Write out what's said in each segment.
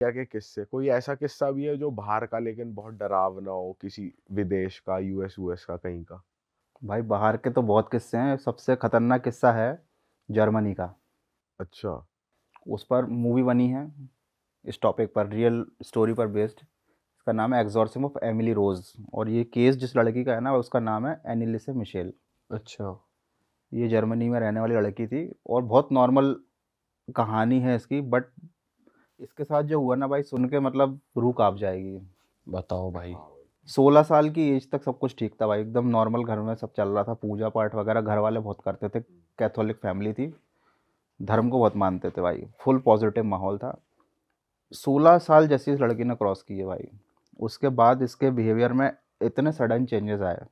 क्या के किस्से, कोई ऐसा किस्सा भी है जो बाहर का लेकिन बहुत डरावना हो, किसी विदेश का, यूएस यूएस का, कहीं का? भाई बाहर के तो बहुत किस्से हैं। सबसे खतरनाक किस्सा है जर्मनी का। अच्छा। उस पर मूवी बनी है, इस टॉपिक पर, रियल स्टोरी पर बेस्ड। इसका नाम है एग्जॉर्सिज्म ऑफ एमिली रोज। और ये केस जिस लड़की का है ना, उसका नाम है एनिलिसे मिशेल। अच्छा। ये जर्मनी में रहने वाली लड़की थी और बहुत नॉर्मल कहानी है इसकी। बट इसके साथ जो हुआ ना भाई, सुन के मतलब रूह कांप जाएगी। बताओ भाई। 16 साल की एज तक सब कुछ ठीक था भाई, एकदम नॉर्मल घर में सब चल रहा था, पूजा पाठ वगैरह घर वाले बहुत करते थे। कैथोलिक फैमिली थी, धर्म को बहुत मानते थे भाई, फुल पॉजिटिव माहौल था। 16 साल जैसे इस लड़की ने क्रॉस किए भाई, उसके बाद इसके बिहेवियर में इतने सडन चेंजेस आए,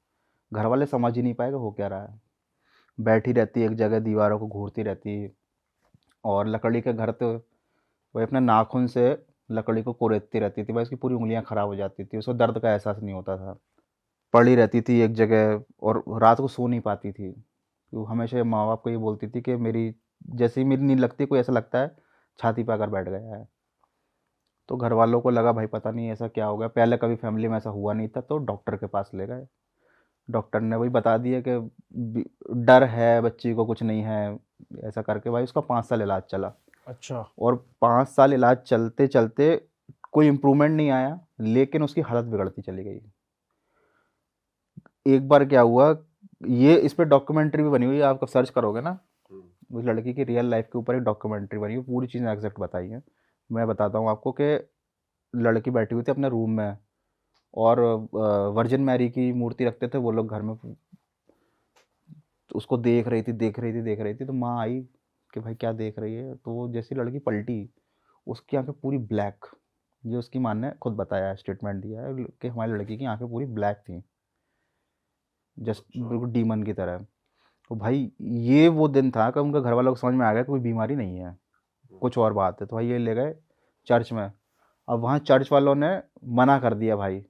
घर वाले समझ ही नहीं पाए कि हो क्या रहा है। बैठी रहती एक जगह, दीवारों को घूरती रहती। और लकड़ी के घर तो वही अपने नाखून से लकड़ी को कुरेदती रहती थी भाई, उसकी पूरी उंगलियां खराब हो जाती थी, उसको दर्द का एहसास नहीं होता था। पड़ी रहती थी एक जगह और रात को सो नहीं पाती थी। वो हमेशा माँ बाप को ये बोलती थी कि मेरी, जैसे ही मेरी नींद लगती है, कोई ऐसा लगता है छाती पे आकर बैठ गया है। तो घर वालों को लगा भाई पता नहीं ऐसा क्या हो गया, पहले कभी फैमिली में ऐसा हुआ नहीं था, तो डॉक्टर के पास ले गए। डॉक्टर ने वही बता दिया कि डर है बच्ची को, कुछ नहीं है। ऐसा करके भाई उसका 5 साल इलाज चला। अच्छा। और 5 साल इलाज चलते चलते कोई इम्प्रूवमेंट नहीं आया, लेकिन उसकी हालत बिगड़ती चली गई। एक बार क्या हुआ, ये इस पे डॉक्यूमेंट्री भी बनी हुई है, आप सर्च करोगे ना, उस लड़की की रियल लाइफ के ऊपर एक डॉक्यूमेंट्री बनी है, पूरी चीज़ें एग्जैक्ट बताई हैं। मैं बताता हूँ आपको कि लड़की बैठी हुई थी अपने रूम में, और वर्जिन मैरी की मूर्ति रखते थे वो लोग घर में। तो उसको देख रही थी, देख रही थी, देख रही थी, तो माँ आई कि भाई क्या देख रही है। तो वो जैसी लड़की पलटी, उसकी आंखें पूरी ब्लैक। ये उसकी माँ ने खुद बताया है, स्टेटमेंट दिया है कि हमारी लड़की की आंखें पूरी ब्लैक थी, जस्ट बिल्कुल डीमन की तरह। तो भाई ये वो दिन था कि उनके घर वालों को समझ में आ गया कि कोई बीमारी नहीं है, कुछ और बात है। तो भाई ये ले गए चर्च में। अब वहाँ चर्च वालों ने मना कर दिया भाई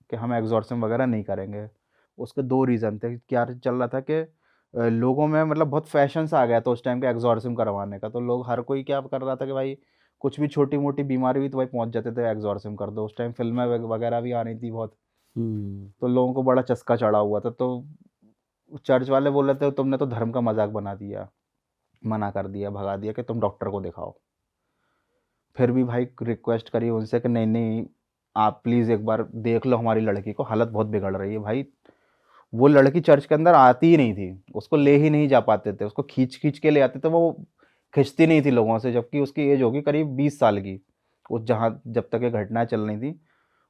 कि हम एग्जॉर्सिज्म वगैरह नहीं करेंगे। उसके दो रीज़न थे। क्या चल रहा था कि लोगों में मतलब बहुत फैशन सा आ गया था उस टाइम के एग्जॉर्सिज्म करवाने का। तो लोग, हर कोई क्या कर रहा था कि भाई कुछ भी छोटी मोटी बीमारी हुई तो भाई पहुंच जाते थे एग्जॉर्सिज्म कर दो। उस टाइम फिल्में वगैरह भी आ रही थी बहुत, हम्म। तो लोगों को बड़ा चस्का चढ़ा हुआ था। तो चर्च वाले बोल रहे थे तुमने तो धर्म का मजाक बना दिया, मना कर दिया, भगा दिया कि तुम डॉक्टर को दिखाओ। फिर भी भाई रिक्वेस्ट करी उनसे कि नहीं नहीं, आप प्लीज़ एक बार देख लो हमारी लड़की को, हालत बहुत बिगड़ रही है भाई। वो लड़की चर्च के अंदर आती ही नहीं थी, उसको ले ही नहीं जा पाते थे, उसको खींच खींच के ले आते थे, वो खिंचती नहीं थी लोगों से, जबकि उसकी एज होगी करीब 20 साल की। उस जहाँ जब तक ये घटनाएं चल रही थी,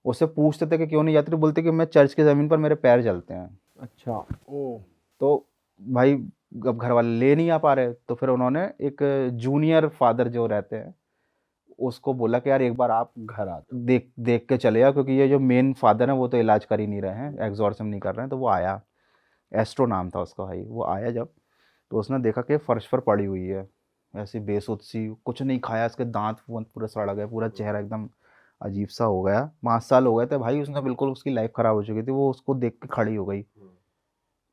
उससे पूछते थे कि क्यों नहीं जाती, तो बोलती कि मैं चर्च की ज़मीन पर मेरे पैर जलते हैं। अच्छा। ओ। तो भाई अब घर वाले ले नहीं आ पा रहे, तो फिर उन्होंने एक जूनियर फादर जो रहते हैं उसको बोला कि यार एक बार आप घर आ जाओ। देख देख के चले आओ, क्योंकि ये जो मेन फादर हैं वो तो इलाज कर ही नहीं रहे हैं, एग्जॉर्सिज्म नहीं कर रहे हैं। तो वो आया, एस्ट्रो नाम था उसका भाई। वो आया जब, तो उसने देखा कि फर्श पर पड़ी हुई है ऐसी बेसुध सी, कुछ नहीं खाया, इसके दांत वूंत पूरे सड़ गए, पूरा चेहरा एकदम अजीब सा हो गया। 5 साल हो गए थे भाई, उसने बिल्कुल, उसकी लाइफ खराब हो चुकी थी। वो उसको देख के खड़ी हो गई।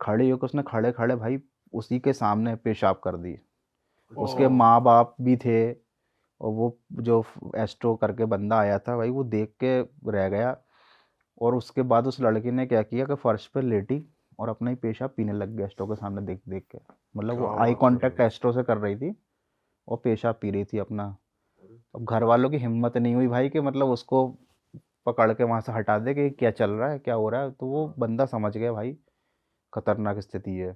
खड़ी होकर उसने खड़े खड़े भाई उसी के सामने पेशाब कर दी। उसके ओ। माँ बाप भी थे, और वो जो एस्ट्रो करके बंदा आया था भाई, वो देख के रह गया। और उसके बाद उस लड़की ने क्या किया कि फर्श पे लेटी और अपना ही पेशाब पीने लग गया एस्ट्रो के सामने देख देख के। मतलब वो क्या आई बात कर रहे कांटेक्ट हो? एस्ट्रो से कर रही थी और पेशाब पी रही थी अपना। अब घर वालों की हिम्मत नहीं हुई भाई कि मतलब उसको पकड़ के वहां से हटा दे कि क्या चल रहा है, क्या हो रहा है। तो वो बंदा समझ गया भाई खतरनाक स्थिति है।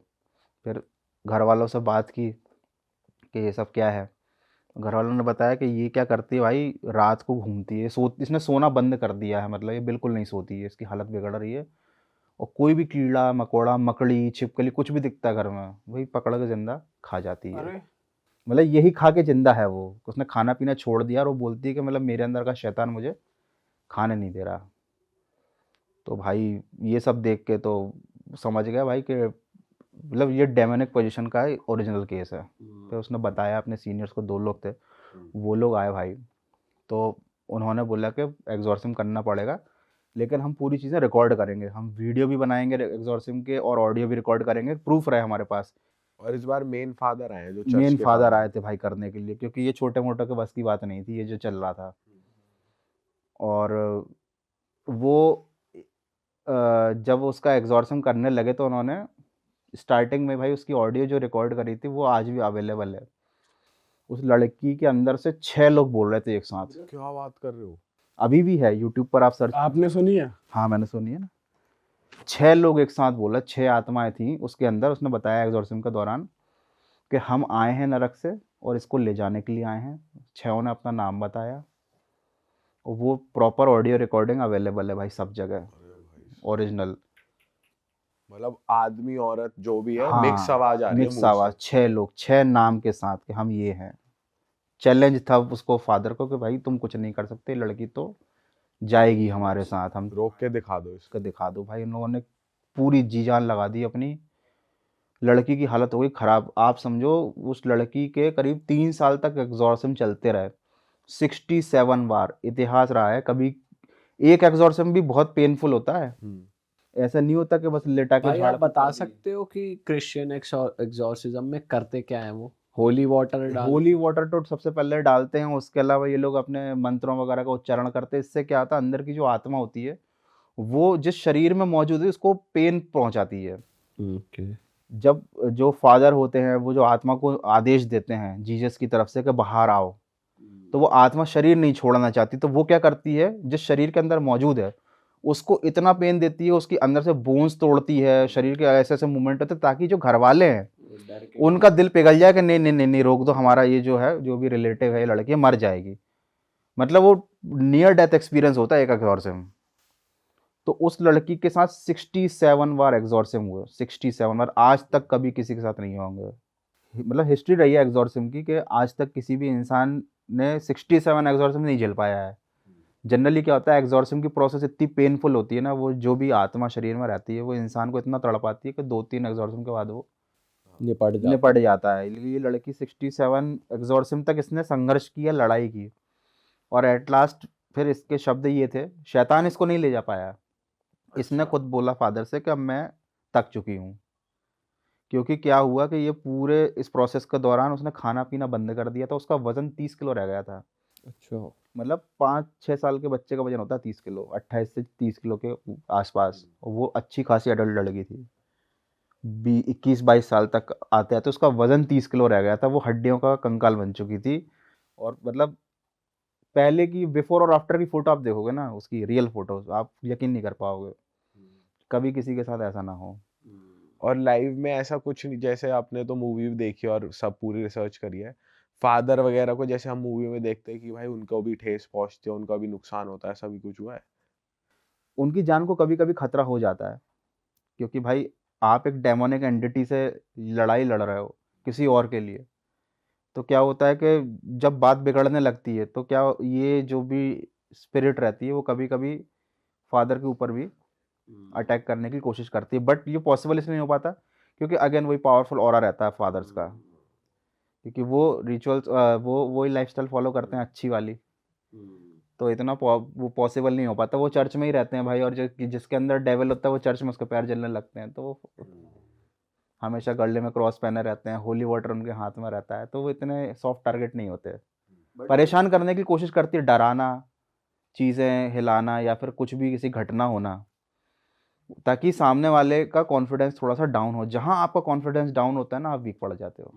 फिर घर वालों से बात की कि ये सब क्या है। घर वालों ने बताया कि ये क्या करती है भाई, रात को घूमती है, इसने सोना बंद कर दिया है, मतलब ये बिल्कुल नहीं सोती है, इसकी हालत बिगड़ रही है। और कोई भी कीड़ा मकोड़ा मकड़ी छिपकली कुछ भी दिखता है घर में, वही पकड़ के जिंदा खा जाती है। अरे। मतलब यही खा के जिंदा है वो, उसने खाना पीना छोड़ दिया और वो बोलती है कि मतलब मेरे अंदर का शैतान मुझे खाने नहीं दे रहा। तो भाई ये सब देख के तो समझ गया भाई कि मतलब ये डेमोनिक पोजीशन का ओरिजिनल केस है। फिर उसने बताया अपने सीनियर्स को, 2 लोग थे, वो लोग आए भाई। तो उन्होंने बोला कि एग्जॉर्सिज्म करना पड़ेगा, लेकिन हम पूरी चीज़ें रिकॉर्ड करेंगे, हम वीडियो भी बनाएंगे एग्जॉर्सिज्म के और ऑडियो भी रिकॉर्ड करेंगे, प्रूफ रहे हमारे पास। और इस बार मेन फादर आए जो चर्च मेन के फादर फादर आए हैं। थे भाई करने के लिए, क्योंकि ये छोटे मोटे के बस की बात नहीं थी ये जो चल रहा था। और वो जब उसका एग्ज़ॉर्सिज़म करने लगे तो उन्होंने स्टार्टिंग में भाई उसकी ऑडियो जो रिकॉर्ड करी थी वो आज भी अवेलेबल है। उस लड़की के अंदर से 6 लोग बोल रहे थे एक साथ। क्या बात कर रहे हो? अभी भी है, यूट्यूब पर आप सर्च। आपने सुनी है? हाँ, मैंने सुनी है ना। 6 लोग एक साथ बोला, 6 आत्माएँ थीं उसके अंदर। उसने बताया एग्ज़ॉर्सिज़म के दौरान कि हम आए हैं नरक से और इसको ले जाने के लिए आए हैं। 6 ने अपना नाम बताया और वो प्रॉपर ऑडियो रिकॉर्डिंग अवेलेबल है भाई सब जगह, ओरिजिनल। मतलब आदमी औरत जो भी है मिक्स हाँ, आवाज आ रही है मिक्स मुंह आवाज़, से। 6 लोग, 6 नाम के साथ कि हम ये हैं। चैलेंज था उसको फादर को कि भाई तुम कुछ नहीं कर सकते, लड़की तो जाएगी हमारे साथ, हम रोक के दिखा दो इसको। इसको दिखा दो। भाई इन लोगों ने पूरी जी जान लगा दी अपनी। लड़की की हालत हो गई खराब। आप समझो उस लड़की के करीब 3 साल तक एग्ज़ॉर्सिज़म चलते रहे। 67 बार इतिहास रहा है। कभी एक एग्ज़ॉर्सिज़म भी बहुत पेनफुल होता है। ऐसा नहीं होता कि बस लेटा के भाई झाड़ आप बता सकते हो कि क्रिश्चियन एग्जॉर्सिज्म में करते क्या है वो? होली वाटर डाल होली वाटर तो सबसे पहले डालते हैं, उसके अलावा ये लोग अपने मंत्रों वगैरह का उच्चारण करते हैं। इससे क्या होता है, अंदर की जो आत्मा होती है वो जिस शरीर में मौजूद है उसको पेन पहुंचाती है। ओके। जब जो फादर होते हैं वो जो आत्मा को आदेश देते हैं जीसस की तरफ से कि बाहर आओ, तो वो आत्मा शरीर नहीं छोड़ना चाहती, तो वो क्या करती है, जिस शरीर के अंदर मौजूद है उसको इतना पेन देती है, उसकी अंदर से बोन्स तोड़ती है, शरीर के ऐसे ऐसे मूवमेंट होते हैं ताकि जो घर वाले हैं उनका दिल पिघल जाए कि नहीं नहीं नहीं नहीं, रोक दो, हमारा ये जो है जो भी रिलेटिव है ये लड़की मर जाएगी। मतलब वो नियर डेथ एक्सपीरियंस होता है एक एग्जॉर्सिज्म। तो उस लड़की के साथ 67 बार एग्जॉर्सिज्म हुए, 67 बार। आज तक कभी किसी के साथ नहीं होंगे। मतलब हिस्ट्री रही है एग्जॉर्सिज्म की कि आज तक किसी भी इंसान ने 67 एग्जॉर्सिज्म नहीं झेल पाया है। जनरली क्या होता है, एग्जॉर्सिज्म की प्रोसेस इतनी पेनफुल होती है ना, वो जो भी आत्मा शरीर में रहती है वो इंसान को इतना तड़पाती है कि 2-3 एग्जॉर्सिज्म के बाद वो निपट जाता है। ये लड़की 67 एग्जॉर्सिज्म तक इसने संघर्ष किया, लड़ाई की, और एट लास्ट फिर इसके शब्द ये थे, शैतान इसको नहीं ले जा पाया। इसने खुद बोला फादर से कि अब मैं थक चुकी हूँ। क्योंकि क्या हुआ कि ये पूरे इस प्रोसेस के दौरान उसने खाना पीना बंद कर दिया था। उसका वजन 30 किलो रह गया था। अच्छा। मतलब 5-6 साल के बच्चे का वजन होता है 30 किलो, 28 से 30 किलो के आसपास। और वो अच्छी खासी अडल्ट लड़की थी, 21-22 साल तक आते आते उसका वजन 30 किलो रह गया था। वो हड्डियों का कंकाल बन चुकी थी। और मतलब पहले की बिफोर और आफ्टर की फोटो आप देखोगे ना, उसकी रियल फोटोज, आप यकीन नहीं कर पाओगे। कभी किसी के साथ ऐसा ना हो। और लाइव में ऐसा कुछ नहीं, जैसे आपने तो मूवी भी देखी और सब पूरी रिसर्च करी है, फादर वगैरह को जैसे हम मूवी में देखते हैं कि भाई उनको भी ठेस पहुंचती है, उनका भी नुकसान होता है, ऐसा भी कुछ हुआ है? उनकी जान को कभी कभी खतरा हो जाता है, क्योंकि भाई आप एक डेमोनिक एंटिटी से लड़ाई लड़ रहे हो किसी और के लिए। तो क्या होता है कि जब बात बिगड़ने लगती है तो क्या ये जो भी स्पिरिट रहती है वो कभी कभी फादर के ऊपर भी अटैक करने की कोशिश करती है। बट ये पॉसिबल इसलिए नहीं हो पाता क्योंकि अगेन वही पावरफुल ऑरा रहता है फादर्स का, क्योंकि वो रिचुअल्स वो वही लाइफस्टाइल फॉलो करते हैं अच्छी वाली। तो इतना वो पॉसिबल नहीं हो पाता। वो चर्च में ही रहते हैं भाई, और जो जिसके अंदर डेविल होता है वो चर्च में उसके पैर जलने लगते हैं। तो वो हमेशा गले में क्रॉस पहने रहते हैं, होली वाटर उनके हाथ में रहता है, तो वो इतने सॉफ्ट टारगेट नहीं होते। परेशान करने की कोशिश करती है, डराना, चीज़ें हिलाना, या फिर कुछ भी किसी घटना होना, ताकि सामने वाले का कॉन्फिडेंस थोड़ा सा डाउन हो। जहाँ आपका कॉन्फिडेंस डाउन होता है ना, आप वीक पड़ जाते हो।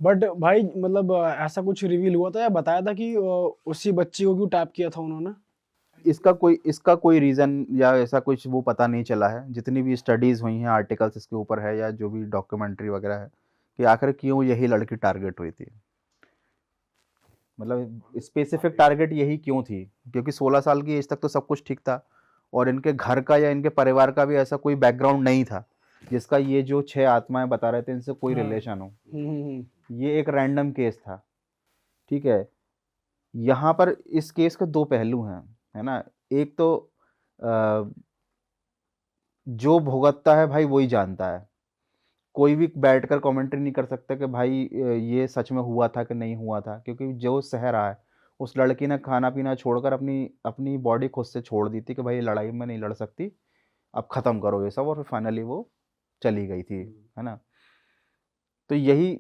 बट भाई मतलब ऐसा कुछ रिवील हुआ था या बताया था कि उसी बच्ची को क्यों टैप किया था उन्होंने? इसका कोई रीज़न या ऐसा कुछ वो पता नहीं चला है। जितनी भी स्टडीज़ हुई हैं, आर्टिकल्स इसके ऊपर है या जो भी डॉक्यूमेंट्री वगैरह है, कि आखिर क्यों यही लड़की टारगेट हुई थी। मतलब स्पेसिफिक टारगेट यही क्यों थी, क्योंकि 16 साल की एज तक तो सब कुछ ठीक था, और इनके घर का या इनके परिवार का भी ऐसा कोई बैकग्राउंड नहीं था जिसका ये जो 6 आत्माएं बता रहे थे इनसे कोई हाँ। रिलेशन हो। हम्म। ये एक रैंडम केस था, ठीक है। यहाँ पर इस केस के 2 पहलू हैं, है ना। एक तो अ, जो भुगतता है भाई वही जानता है। कोई भी बैठकर कमेंट्री नहीं कर सकता कि भाई ये सच में हुआ था कि नहीं हुआ था, क्योंकि जो सह रहा है, उस लड़की ने खाना पीना छोड़कर अपनी अपनी बॉडी खुद से छोड़ दी थी कि भाई लड़ाई में नहीं लड़ सकती, अब ख़त्म करो ये सब, और फिर फाइनली वो चली गई थी, है ना। तो यही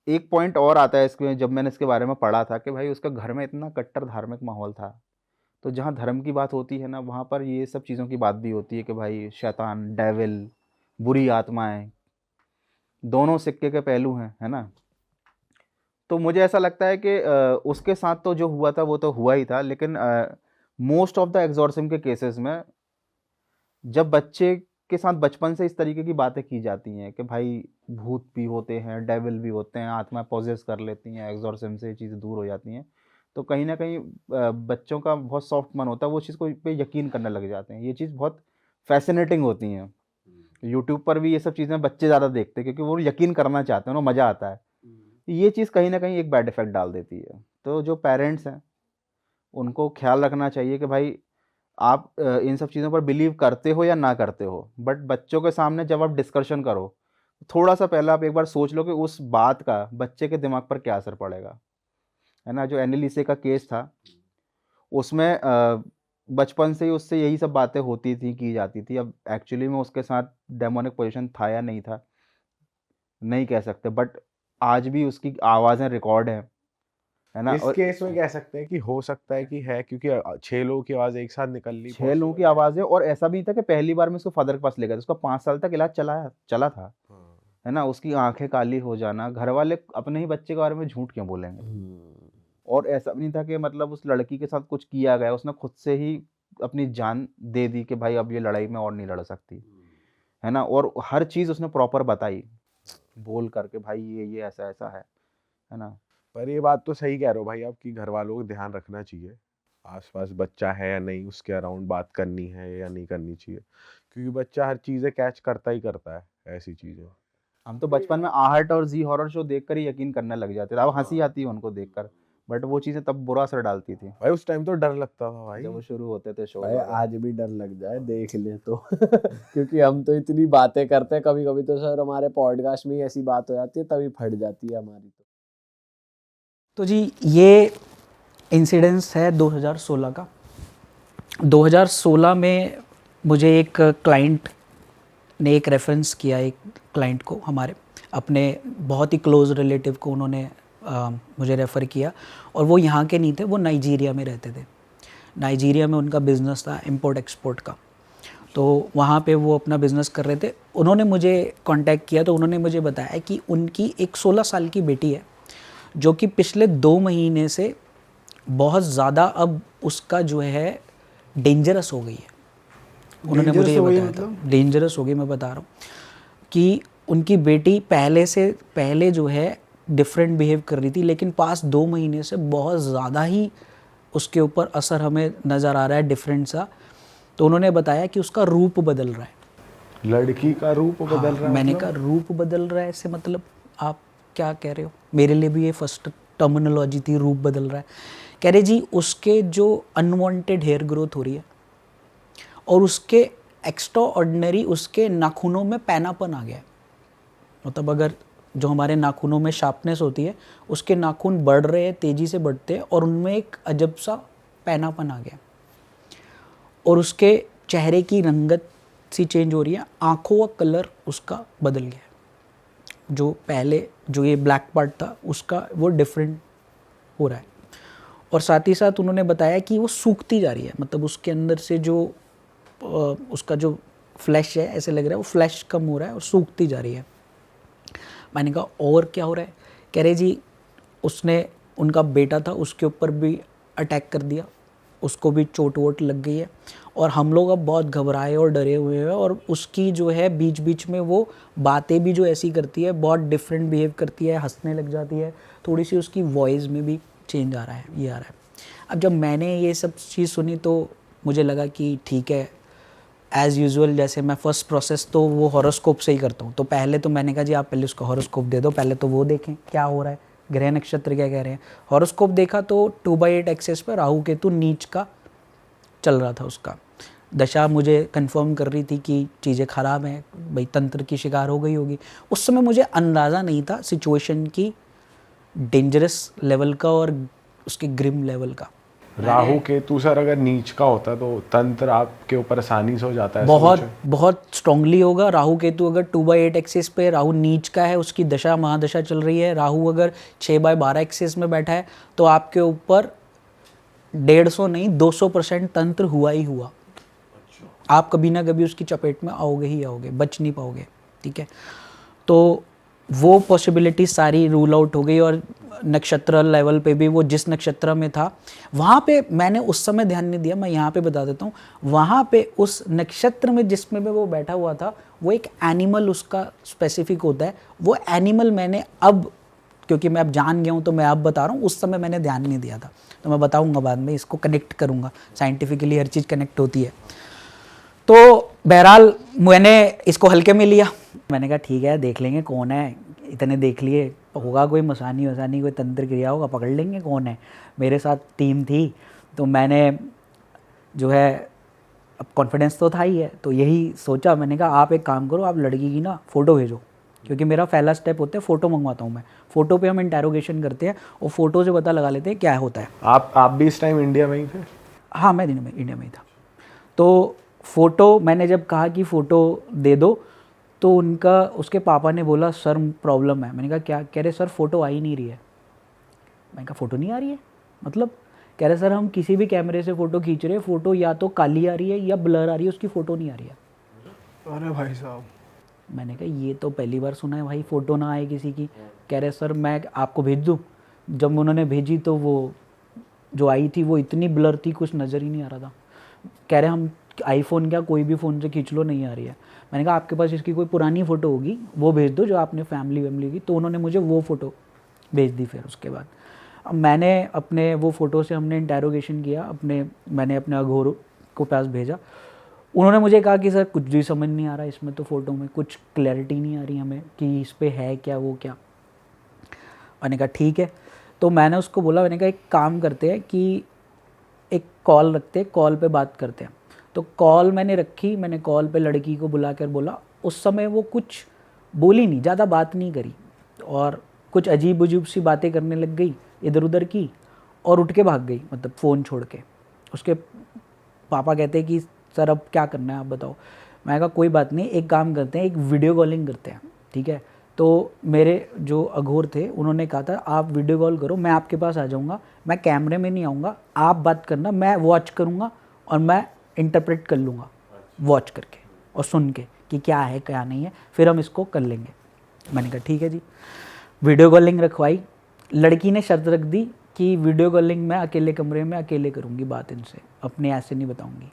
एक पॉइंट और आता है इसमें, जब मैंने इसके बारे में पढ़ा था कि भाई उसका घर में इतना कट्टर धार्मिक माहौल था तो जहाँ धर्म की बात होती है ना, वहाँ पर ये सब चीज़ों की बात भी होती है कि भाई शैतान, डेविल, बुरी आत्माएँ, दोनों सिक्के के पहलू हैं, है ना? तो मुझे ऐसा लगता है कि उसके साथ तो जो हुआ था वो तो हुआ ही था, लेकिन मोस्ट ऑफ द एक्सॉर्सिज्म के केसेस में जब बच्चे के साथ बचपन से इस तरीके की बातें की जाती हैं कि भाई भूत भी होते हैं, डेविल भी होते हैं, आत्मा पॉजेस कर लेती हैं, एक्सॉर्सिज्म से ये चीज़ें दूर हो जाती हैं, तो कहीं न कहीं बच्चों का बहुत सॉफ्ट मन होता है, वो चीज़ को पे यकीन करने लग जाते हैं। ये चीज़ बहुत फ़ैसिनेटिंग होती हैं। यूट्यूब पर भी ये सब चीज़ें बच्चे ज़्यादा देखते हैं क्योंकि वो यकीन करना चाहते हैं, उन्हें मज़ा आता है। ये चीज़ कहीं न कहीं एक बैड इफ़ेक्ट डाल देती है। तो जो पेरेंट्स हैं, उनको ख़्याल रखना चाहिए कि भाई आप इन सब चीज़ों पर बिलीव करते हो या ना करते हो, बट बच्चों के सामने जब आप डिस्कशन करो, थोड़ा-सा पहले आप एक बार सोच लो कि उस बात का बच्चे के दिमाग पर क्या असर पड़ेगा, है ना? जो एनिलिसे का केस था, उसमें बचपन से ही उससे यही सब बातें होती थी, की जाती थी। अब एक्चुअली में उसके साथ डेमोनिक पोज़ीशन था या नहीं था, नहीं कह सकते, बट आज भी उसकी आवाज़ें रिकॉर्ड हैं, है ना? इस और केस में कह सकते हैं कि हो सकता है कि है, क्योंकि 6 लोगों की आवाज़ एक साथ निकलनी 6 लोगों की पॉसिबल है। आवाज़ें, और ऐसा भी नहीं था कि पहली बार में उसको फादर के पास ले गए थे, उसका 5 साल तक इलाज चला था, हाँ। है ना? उसकी आँखें काली हो जाना, घरवाले अपने ही बच्चे के बारे में झूठ क्यों बोलेंगे? और ऐसा भी नहीं था कि मतलब उस लड़की के साथ कुछ किया गया, उसने खुद से ही अपनी जान दे दी कि भाई अब ये लड़ाई मैं और नहीं लड़ सकती, है ना? और हर चीज़ उसने प्रॉपर बताई, बोल कर के भाई ये ऐसा-ऐसा है ना? पर ये बात तो सही कह रहे हो भाई आप कि घर वालों को ध्यान रखना चाहिए। आस-पास बच्चा है या नहीं, उसके अराउंड बात करनी है या नहीं करनी चाहिए। क्योंकि बच्चा हर चीज़ें कैच करता ही करता है, ऐसी चीज़ें। हम तो बचपन में आहट और ज़ी हॉरर शो देखकर ही यकीन करने लग जाते थे। अब हँसी आती है उनको देखकर, बट वो चीज़ें तब बुरा असर डालती थी, भाई उस टाइम तो डर लगता था भाई। जब वो शुरू होते थे शोज़ भाई वगैरह। आज भी डर लग जाए देख ले तो क्योंकि हम तो इतनी बातें करते हैं, कभी कभी तो सर हमारे पॉडकास्ट में ही ऐसी बात हो जाती है, तभी फट जाती है हमारी। तो जी ये इंसिडेंस है 2016 का। 2016 में मुझे एक क्लाइंट ने एक रेफरेंस किया, एक क्लाइंट को, हमारे अपने बहुत ही क्लोज़ रिलेटिव को उन्होंने मुझे रेफ़र किया, और वो यहाँ के नहीं थे, वो नाइजीरिया में रहते थे। नाइजीरिया में उनका बिज़नेस था इम्पोर्ट एक्सपोर्ट का, तो वहाँ पे वो अपना बिज़नेस कर रहे थे। उन्होंने मुझे कांटेक्ट किया, तो उन्होंने मुझे बताया कि उनकी एक 16 साल की बेटी है जो कि पिछले 2 महीने से बहुत ज़्यादा अब उसका जो है डेंजरस हो गई है। उन्होंने मुझे ये बताया था, डेंजरस हो गई, मैं बता रहा हूँ कि उनकी बेटी पहले जो है डिफरेंट बिहेव कर रही थी, लेकिन पास 2 महीने से बहुत ज़्यादा ही उसके ऊपर असर हमें नज़र आ रहा है, डिफरेंट सा। तो उन्होंने बताया कि उसका रूप बदल रहा है। लड़की का रूप बदल रहा है मैंने मतलब? कहा रूप बदल रहा है ऐसे मतलब आप क्या कह रहे हो? मेरे लिए भी ये फर्स्ट टर्मिनोलॉजी थी, रूप बदल रहा है। कह रहे जी उसके जो अनवांटेड हेयर ग्रोथ हो रही है, और उसके एक्स्ट्रा ऑर्डिनरी उसके नाखूनों में पैनापन आ गया है। मतलब अगर जो हमारे नाखूनों में शार्पनेस होती है, उसके नाखून बढ़ रहे हैं, तेज़ी से बढ़ते हैं, और उनमें एक अजब सा पैनापन आ गया, और उसके चेहरे की रंगत सी चेंज हो रही है, आँखों का कलर उसका बदल गया है। जो पहले जो ये ब्लैक पार्ट था उसका वो डिफरेंट हो रहा है। और साथ ही साथ उन्होंने बताया कि वो सूखती जा रही है, मतलब उसके अंदर से जो उसका जो फ्लैश है, ऐसे लग रहा है वो फ्लैश कम हो रहा है और सूखती जा रही है। मैंने कहा और क्या हो रहा है? कह रहे जी उसने, उनका बेटा था, उसके ऊपर भी अटैक कर दिया, उसको भी चोट वोट लग गई है, और हम लोग अब बहुत घबराए और डरे हुए हैं। और उसकी जो है बीच बीच में वो बातें भी जो ऐसी करती है, बहुत डिफरेंट बिहेव करती है, हंसने लग जाती है, थोड़ी सी उसकी वॉइस में भी चेंज आ रहा है, ये आ रहा है। अब जब मैंने ये सब चीज़ सुनी तो मुझे लगा कि ठीक है, एज़ यूजुअल जैसे मैं फ़र्स्ट प्रोसेस तो वो हॉरोस्कोप से ही करता हूँ। तो पहले तो मैंने कहा जी आप पहले उसको हॉरोस्कोप दे दो, पहले तो वो देखें क्या हो रहा है, ग्रह नक्षत्र क्या कह रहे हैं। हॉरोस्कोप देखा तो 2/8 एक्सेस पर राहु केतु नीच का चल रहा था, उसका दशा मुझे कंफर्म कर रही थी कि चीज़ें ख़राब हैं, भाई तंत्र की शिकार हो गई होगी। उस समय मुझे अंदाज़ा नहीं था सिचुएशन की डेंजरस लेवल का और उसके ग्रिम लेवल का। राहु केतु सर अगर नीच का होता तो तंत्र आपके ऊपर आसानी से हो जाता है? बहुत स्ट्रांगली होगा। राहु केतु अगर 2/8 एक्सिस पे, राहु नीच का है, उसकी दशा महादशा चल रही है, राहु अगर 6/12 एक्सिस में बैठा है, तो आपके ऊपर 150 नहीं 200% तंत्र हुआ ही हुआ। आप कभी ना कभी उसकी चपेट में आओगे ही आओगे, बच नहीं पाओगे, ठीक है। तो वो पॉसिबिलिटी सारी रूल आउट हो गई, और नक्षत्र लेवल पे भी वो जिस नक्षत्र में था वहाँ पे मैंने उस समय ध्यान नहीं दिया। मैं यहाँ पे बता देता हूँ, वहाँ पे उस नक्षत्र में जिसमें वो बैठा हुआ था वो एक एनिमल उसका स्पेसिफिक होता है। वो एनिमल मैंने अब, क्योंकि मैं अब जान गया हूँ तो मैं अब बता रहा हूँ, उस समय मैंने ध्यान नहीं दिया था, तो मैं बताऊँगा बाद में, इसको कनेक्ट करूँगा, साइंटिफिकली हर चीज़ कनेक्ट होती है। तो बहरहाल मैंने इसको हल्के में लिया, मैंने कहा ठीक है देख लेंगे कौन है, इतने देख लिए, होगा कोई मसानी वसानी कोई तंत्र क्रिया होगा, पकड़ लेंगे कौन है। मेरे साथ टीम थी तो मैंने जो है, अब कॉन्फिडेंस तो था ही है, तो यही सोचा, मैंने कहा आप एक काम करो, आप लड़की की ना फ़ोटो भेजो, क्योंकि मेरा पहला स्टेप होता है फ़ोटो मंगवाता हूँ मैं। फ़ोटो पे हम इंटेरोगेशन करते हैं और फ़ोटो से पता लगा लेते हैं क्या होता है। आप भी इस टाइम इंडिया में ही थे? हाँ मैं इंडिया में ही था। तो फ़ोटो मैंने जब कहा कि फ़ोटो दे दो, तो उनका, उसके पापा ने बोला सर प्रॉब्लम है। मैंने कहा क्या? कह रहे सर फ़ोटो आ ही नहीं रही है। मैंने कहा फ़ोटो नहीं आ रही है मतलब? कह रहे सर हम किसी भी कैमरे से फ़ोटो खींच रहे हैं, फ़ोटो या तो काली आ रही है या ब्लर आ रही है, उसकी फ़ोटो नहीं आ रही है। अरे भाई साहब, मैंने कहा ये तो पहली बार सुना है भाई, फ़ोटो ना आए किसी की। कह रहे सर मैं आपको भेज दूँ। जब उन्होंने भेजी तो वो जो आई थी वो इतनी ब्लर थी, कुछ नज़र ही नहीं आ रहा था। कह रहे हम आईफोन क्या कोई भी फ़ोन से खींच लो, नहीं आ रही है। मैंने कहा आपके पास इसकी कोई पुरानी फ़ोटो होगी वो भेज दो, जो आपने फैमिली वैमिली की। तो उन्होंने मुझे वो फ़ोटो भेज दी। फिर उसके बाद अब मैंने अपने वो फ़ोटो से हमने इंटेरोगेशन किया, मैंने अपने अघोर को पास भेजा। उन्होंने मुझे कहा कि सर कुछ भी समझ नहीं आ रहा इसमें, तो फ़ोटो में कुछ क्लैरिटी नहीं आ रही हमें कि इस पर है क्या वो क्या। मैंने कहा ठीक है। तो मैंने उसको बोला, मैंने कहा एक काम करते हैं कि एक कॉल रखते हैं, कॉल पे बात करते हैं। तो कॉल मैंने रखी, मैंने कॉल पे लड़की को बुला कर बोला। उस समय वो कुछ बोली नहीं, ज़्यादा बात नहीं करी, और कुछ अजीब अजीब सी बातें करने लग गई इधर उधर की, और उठ के भाग गई, मतलब फ़ोन छोड़ के। उसके पापा कहते कि सर अब क्या करना है आप बताओ। मैंने कहा कोई बात नहीं, एक काम करते हैं, एक वीडियो कॉलिंग करते हैं, ठीक है। तो मेरे जो अघोर थे उन्होंने कहा था आप वीडियो कॉल करो, मैं आपके पास आ जाऊँगा, मैं कैमरे में नहीं आऊँगा, आप बात करना, मैं वॉच करूँगा और मैं इंटरप्रेट कर लूँगा वॉच करके और सुन के कि क्या है क्या नहीं है, फिर हम इसको कर लेंगे। मैंने कहा ठीक है जी। Video calling रखवाई। लड़की ने शर्त रख दी कि वीडियो कॉलिंग मैं अकेले कमरे में अकेले करूँगी बात इनसे, अपने ऐसे नहीं बताऊँगी।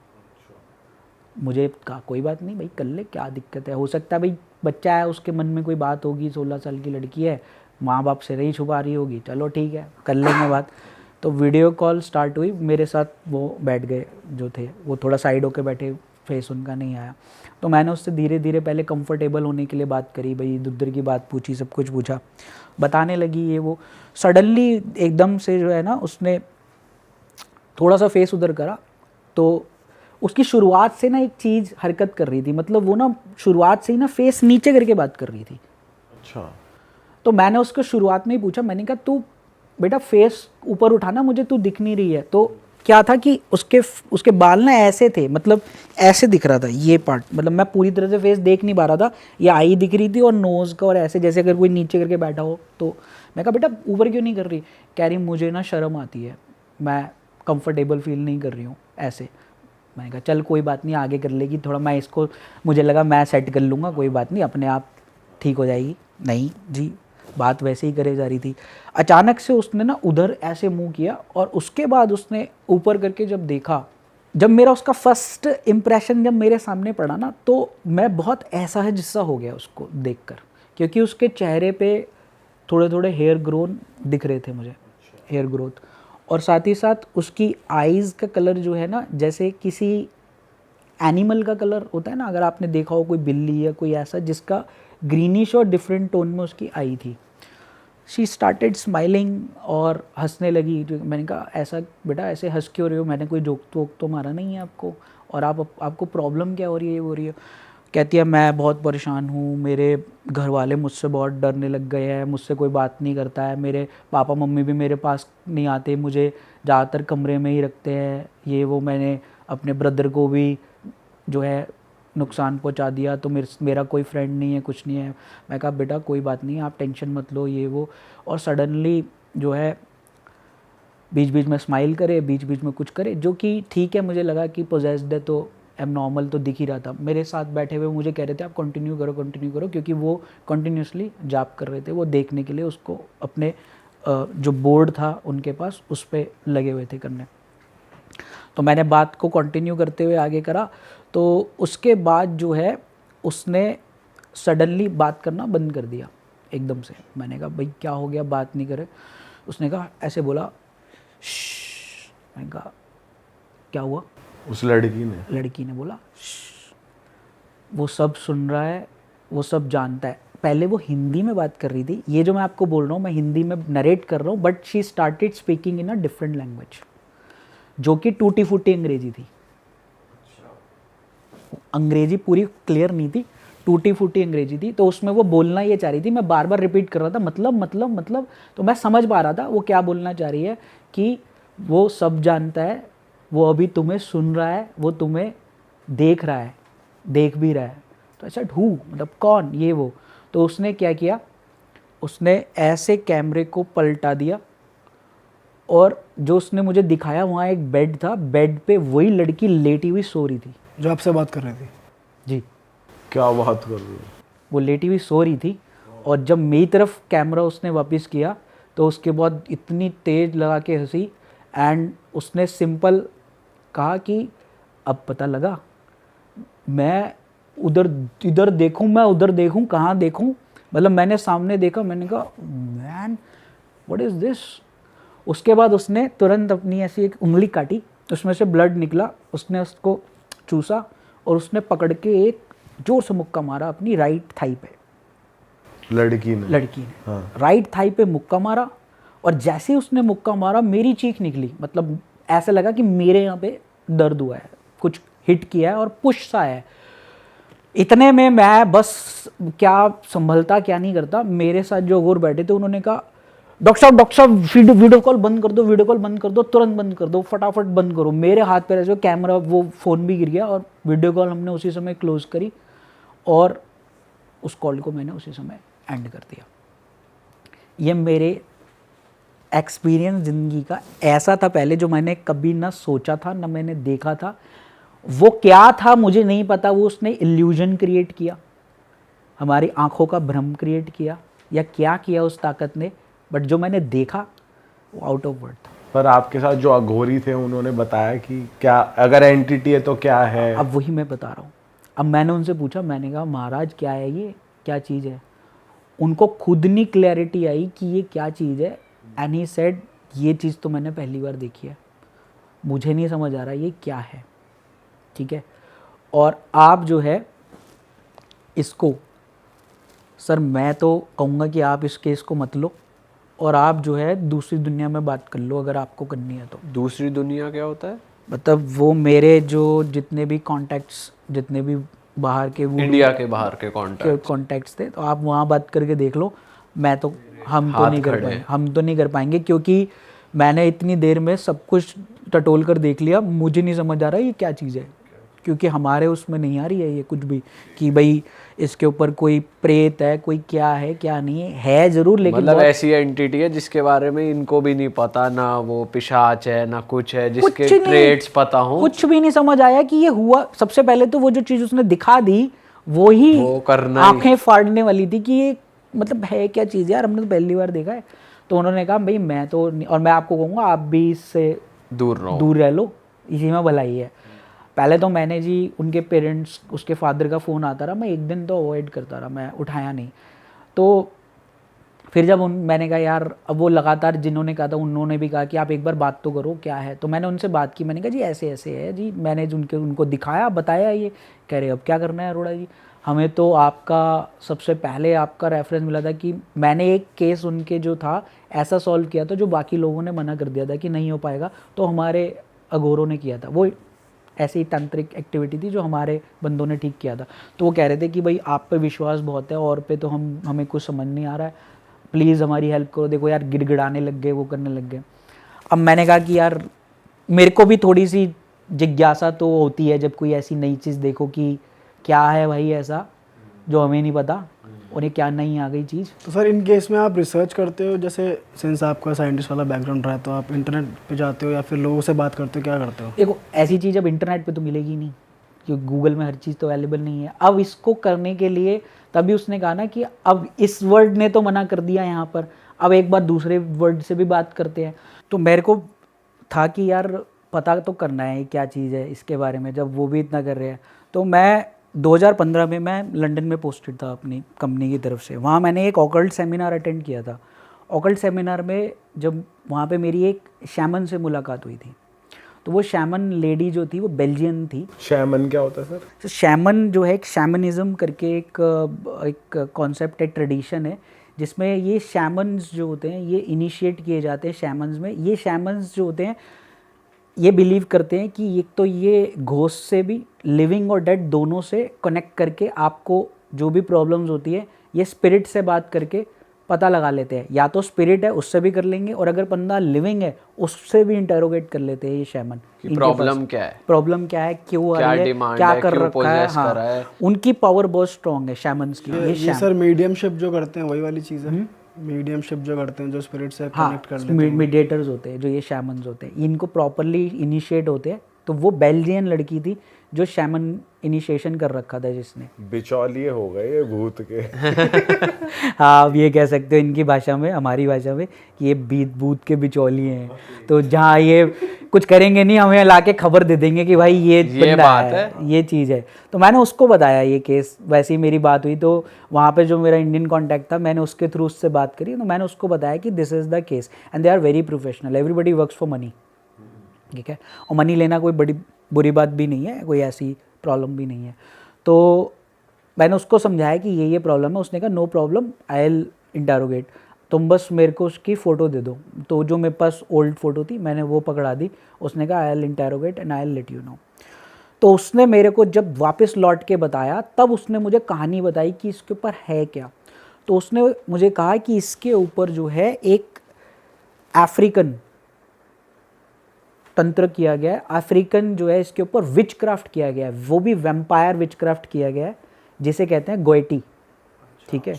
मुझे कहा कोई बात नहीं भाई कर ले, क्या दिक्कत है, हो सकता है भाई बच्चा है उसके मन में कोई बात होगी, 16 साल की लड़की है, माँ बाप से नहीं छुपा रही होगी, चलो ठीक है कर लेंगे बात। तो वीडियो कॉल स्टार्ट हुई, मेरे साथ वो बैठ गए जो थे, वो थोड़ा साइड होके बैठे, फेस उनका नहीं आया। तो मैंने उससे धीरे धीरे पहले कंफर्टेबल होने के लिए बात करी, भाई इधर उधर की बात पूछी, सब कुछ पूछा, बताने लगी ये वो। सडनली एकदम से जो है ना, उसने थोड़ा सा फेस उधर करा, तो उसकी शुरुआत से ना एक चीज़ हरकत कर रही थी, मतलब वो ना शुरुआत से ही ना फेस नीचे करके बात कर रही थी। अच्छा। तो मैंने उसको शुरुआत में ही पूछा, मैंने कहा तू बेटा फेस ऊपर उठाना, मुझे तू दिख नहीं रही है। तो क्या था कि उसके बाल ना ऐसे थे, मतलब ऐसे दिख रहा था ये पार्ट, मतलब मैं पूरी तरह से फेस देख नहीं पा रहा था, ये आई दिख रही थी और नोज़ का, और ऐसे जैसे अगर कोई नीचे करके बैठा हो। तो मैं कहा बेटा ऊपर क्यों नहीं कर रही? कह रही मुझे ना शर्म आती है, मैं कंफर्टेबल फील नहीं कर रही हूँ ऐसे। मैंने कहा चल कोई बात नहीं, आगे कर लेगी थोड़ा, मैं इसको, मुझे लगा मैं सेट कर लूँगा, कोई बात नहीं अपने आप ठीक हो जाएगी। नहीं जी, बात वैसे ही करे जा रही थी। अचानक से उसने ना उधर ऐसे मुंह किया, और उसके बाद उसने ऊपर करके जब देखा, जब मेरा उसका फर्स्ट इम्प्रेशन जब मेरे सामने पड़ा ना, तो मैं बहुत ऐसा है जिससा हो गया उसको देखकर, क्योंकि उसके चेहरे पे थोड़े थोड़े हेयर ग्रोन दिख रहे थे मुझे, हेयर ग्रोथ, और साथ ही साथ उसकी आईज़ का कलर जो है ना, जैसे किसी एनिमल का कलर होता है ना, अगर आपने देखा हो कोई बिल्ली या कोई ऐसा जिसका ग्रीनिश और डिफरेंट टोन में उसकी आई थी। शी स्टार्टेड स्माइलिंग और हंसने लगी। मैंने कहा ऐसा बेटा ऐसे हंस क्यों रहे हो, मैंने कोई जोक वोक तो मारा नहीं है आपको, और आपको प्रॉब्लम क्या हो रही है, ये हो रही है। कहती है मैं बहुत परेशान हूँ, मेरे घर वाले मुझसे बहुत डरने लग गए हैं, मुझसे कोई बात नहीं करता है, मेरे पापा मम्मी भी मेरे पास नहीं आते, मुझे ज़्यादातर कमरे में ही रखते हैं, ये वो, मैंने अपने ब्रदर को भी जो है नुकसान पहुंचा दिया, तो मेरा कोई फ्रेंड नहीं है, कुछ नहीं है। मैं कहा बेटा कोई बात नहीं, आप टेंशन मत लो, ये वो। और सडनली जो है बीच बीच में स्माइल करे, बीच बीच में कुछ करे, जो कि ठीक है। मुझे लगा कि पोजेस्ड है तो एबनॉर्मल तो दिख ही रहा था। मेरे साथ बैठे हुए मुझे कह रहे थे आप कंटिन्यू करो, क्योंकि वो कंटिन्यूसली जाप कर रहे थे, वो देखने के लिए उसको अपने जो बोर्ड था उनके पास उस पर लगे हुए थे करने। तो मैंने बात को कंटिन्यू करते हुए आगे करा। तो उसके बाद जो है उसने सडनली बात करना बंद कर दिया एकदम से। मैंने कहा भाई क्या हो गया, बात नहीं करे। उसने कहा, ऐसे बोला श्श्श। मैंने कहा क्या हुआ? उस लड़की ने बोला श्श्श। वो सब सुन रहा है, वो सब जानता है। पहले वो हिंदी में बात कर रही थी, ये जो मैं आपको बोल रहा हूँ मैं हिंदी में नरेट कर रहा हूँ, but she started speaking in a different language, जो कि टूटी फूटी अंग्रेजी थी। अंग्रेजी पूरी क्लियर नहीं थी, टूटी फूटी अंग्रेजी थी। तो उसमें वो बोलना ये चाह रही थी, मैं बार बार रिपीट कर रहा था मतलब। तो मैं समझ पा रहा था वो क्या बोलना चाह रही है, कि वो सब जानता है, वो अभी तुम्हें सुन रहा है, वो तुम्हें देख रहा है, देख भी रहा है। तो ऐसा हु मतलब कौन, ये वो। तो उसने क्या किया, उसने ऐसे कैमरे को पलटा दिया और जो उसने मुझे दिखाया वहाँ एक बेड था, बेड पे वही लड़की लेटी हुई सो रही थी जो आपसे बात कर रही थी। जी, क्या बात कर रही है? वो लेटी हुई सो रही थी। और जब मेरी तरफ कैमरा उसने वापस किया तो उसके बाद इतनी तेज़ लगा के हंसी, एंड उसने सिंपल कहा कि अब पता लगा, मैं इधर देखूं, मैं उधर देखूं, कहाँ देखूं, मतलब मैंने सामने देखा। मैंने कहा मैन व्हाट इज़ दिस। उसके बाद उसने तुरंत अपनी ऐसी एक उंगली काटी, उसमें से ब्लड निकला, उसने उसको चूसा और उसने पकड़ के एक जोर से मुक्का मारा अपनी राइट थाई पे। लड़की ने हाँ। राइट थाई पे मुक्का मारा, और जैसे ही उसने मुक्का मारा मेरी चीख निकली। मतलब ऐसा लगा कि मेरे यहाँ पे दर्द हुआ है, कुछ हिट किया है और पुश सा है। इतने में मैं बस क्या संभलता क्या नहीं करता, मेरे साथ जो और बैठे थे उन्होंने कहा डॉक्टर साहब वीडियो कॉल बंद कर दो, तुरंत बंद कर दो, फटाफट बंद करो। मेरे हाथ पे ऐसे कैमरा, वो फ़ोन भी गिर गया और वीडियो कॉल हमने उसी समय क्लोज करी और उस कॉल को मैंने उसी समय एंड कर दिया। ये मेरे एक्सपीरियंस ज़िंदगी का ऐसा था पहले, जो मैंने कभी ना सोचा था ना मैंने देखा था। वो क्या था मुझे नहीं पता, वो उसने इल्यूजन क्रिएट किया, हमारी आंखों का भ्रम क्रिएट किया, या क्या किया उस ताकत ने, बट जो मैंने देखा वो आउट ऑफ वर्ड था। पर आपके साथ जो अघोरी थे उन्होंने बताया कि क्या, अगर एंटिटी है तो क्या है? अब वही मैं बता रहा हूँ। अब मैंने उनसे पूछा, मैंने कहा महाराज क्या है ये, क्या चीज़ है? उनको खुद नहीं क्लैरिटी आई कि ये क्या चीज़ है। एंड ही सेड ये चीज़ तो मैंने पहली बार देखी है, मुझे नहीं समझ आ रहा ये क्या है। ठीक है, और आप जो है इसको, सर मैं तो कहूँगा कि आप इस केस को मत लो, और आप जो है दूसरी दुनिया में बात कर लो अगर आपको करनी है तो। दूसरी दुनिया क्या होता है? मतलब वो मेरे जो जितने भी कॉन्टैक्ट्स, जितने भी बाहर के इंडिया के बाहर के कॉन्टैक्ट कॉन्टैक्ट्स थे, तो आप वहाँ बात करके देख लो। मैं तो हम तो नहीं कर पाएंगे, क्योंकि मैंने इतनी देर में सब कुछ टटोल कर देख लिया, मुझे नहीं समझ आ रहा ये क्या चीज़ है, क्योंकि हमारे उसमें नहीं आ रही है ये कुछ भी कि भाई इसके ऊपर कोई प्रेत है, कोई क्या है क्या नहीं है ज़रूर, लेकिन मतलब ऐसी एंटिटी है जिसके बारे में इनको भी नहीं पता, ना वो पिशाच है ना कुछ है, जिसके ट्रेड्स पता हो, कुछ भी नहीं समझ आया कि ये हुआ। सबसे पहले तो वो जो चीज़ उसने दिखा दी वो ही आंखें फाड़ने वाली थी कि ये मतलब है क्या चीज़ यार, हमने तो पहली बार देखा है। तो उन्होंने कहा भाई मैं तो, और मैं आपको कहूँगा आप भी इससे दूर रह लो, इसी में भलाई है। पहले तो मैंने जी उनके पेरेंट्स, उसके फादर का फ़ोन आता रहा, मैं एक दिन तो अवॉइड करता रहा, मैं उठाया नहीं। तो फिर जब मैंने कहा यार, अब वो लगातार जिन्होंने कहा था उन्होंने भी कहा कि आप एक बार बात तो करो क्या है। तो मैंने उनसे बात की, मैंने कहा जी ऐसे ऐसे है जी, मैंने उनको दिखाया बताया, ये कह रहे अब क्या करना है अरोड़ा जी, हमें तो आपका सबसे पहले आपका रेफरेंस मिला था कि मैंने एक केस उनके जो था ऐसा सॉल्व किया था जो बाकी लोगों ने मना कर दिया था कि नहीं हो पाएगा, तो हमारे अघोरों ने किया था। वो ऐसी तांत्रिक एक्टिविटी थी जो हमारे बंदों ने ठीक किया था। तो वो कह रहे थे कि भाई आप पे विश्वास बहुत है और पे तो हमें कुछ समझ नहीं आ रहा है, प्लीज़ हमारी हेल्प करो। देखो यार गिड़गिड़ाने लग गए, वो करने लग गए। अब मैंने कहा कि यार मेरे को भी थोड़ी सी जिज्ञासा तो होती है जब कोई ऐसी नई चीज़ देखो कि क्या है भाई ऐसा जो हमें नहीं पता। उन्हें क्या नई आ गई चीज़। तो सर इन केस में आप रिसर्च करते हो, जैसे सिंस आपका साइंटिस्ट वाला बैकग्राउंड रहा है, तो आप इंटरनेट पे जाते हो या फिर लोगों से बात करते हो, क्या करते हो? देखो ऐसी चीज़ अब इंटरनेट पे तो मिलेगी नहीं, क्योंकि गूगल में हर चीज़ तो अवेलेबल नहीं है। अब इसको करने के लिए तभी उसने कहा ना कि अब इस वर्ड ने तो मना कर दिया यहाँ पर, अब एक बार दूसरे वर्ड से भी बात करते हैं। तो मेरे को था कि यार पता तो करना है क्या चीज़ है इसके बारे में, जब वो भी इतना कर रहे हैं। तो मैं 2015 में मैं लंदन में पोस्टेड था अपनी कंपनी की तरफ से। वहाँ मैंने एक ऑकल्ट सेमिनार अटेंड किया था। ऑकल्ट सेमिनार में जब वहाँ पे मेरी एक शैमन से मुलाकात हुई थी, तो वो शैमन लेडी जो थी वो बेल्जियन थी। शैमन क्या होता है सर? तो शैमन जो है एक शैमनिज्म करके एक कॉन्सेप्ट है, ट्रेडिशन है, जिसमें ये शैमन्स जो होते हैं ये इनिशिएट किए जाते हैं शैमन्स में। ये शैमन्स जो होते हैं ये बिलीव करते हैं कि एक तो ये घोस्ट से भी, लिविंग और डेड दोनों से कनेक्ट करके आपको जो भी प्रॉब्लम्स होती है ये स्पिरिट से बात करके पता लगा लेते हैं। या तो स्पिरिट है उससे भी कर लेंगे, और अगर बंदा लिविंग है उससे भी इंटरोगेट कर लेते हैं ये शैमन। प्रॉब्लम क्या है, प्रॉब्लम क्या है, क्यों आ रही है, demand क्या है, कर क्यों रखा है। possess कर रहा है। उनकी पावर बहुत स्ट्रांग है शैमन्स की। ये सर मीडियमशिप जो करते हैं वही वाली चीज़ है? मीडियमशिप जो करते हैं, जो स्पिरिट से कनेक्ट कर लेते हैं। मीडिएटर्स होते हैं जो ये शैमन्स होते हैं, इनको प्रॉपरली इनिशिएट होते हैं। तो वो बेल्जियन लड़की थी जो शैमन इनिशिएशन कर रखा था जिसने। बिचौलिए हो गए ये भूत के। हाँ आप ये कह सकते हो इनकी भाषा में, हमारी भाषा में, कि ये भूत के बिचौलिए हैं। तो जहाँ ये कुछ करेंगे नहीं, हमें लाके खबर दे देंगे कि भाई ये बंदा बात है, ये चीज़ है। तो मैंने उसको बताया ये केस, वैसे ही मेरी बात हुई। तो वहाँ पे जो मेरा इंडियन कॉन्टैक्ट था, मैंने उसके थ्रू उससे बात करी। तो मैंने उसको बताया कि this is the case and they are very professional, everybody works for money, ठीक है। और मनी लेना कोई बड़ी बुरी बात भी नहीं है, कोई ऐसी प्रॉब्लम भी नहीं है। तो मैंने उसको समझाया कि ये प्रॉब्लम है। उसने कहा no problem, I will interrogate, तुम बस मेरे को उसकी फ़ोटो दे दो। तो जो मेरे पास ओल्ड फ़ोटो थी मैंने वो पकड़ा दी। उसने कहा आई will interrogate and I will let you know. तो उसने मेरे को जब वापस लौट के बताया, तब उसने मुझे कहानी बताई कि इसके ऊपर है क्या। तो उसने मुझे कहा कि इसके ऊपर जो है एक अफ्रीकन तंत्र किया गया है, अफ्रीकन जो है इसके ऊपर विच क्राफ्ट किया गया है, वो भी वैम्पायर विच क्राफ्ट किया गया है, जिसे कहते हैं गोएटी, ठीक है।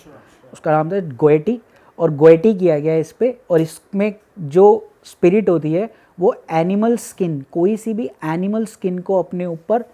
उसका नाम था गोएटी, और गोएटी किया गया है इस पे। और इसमें जो स्पिरिट होती है वो एनिमल स्किन, कोई सी भी एनिमल स्किन को अपने ऊपर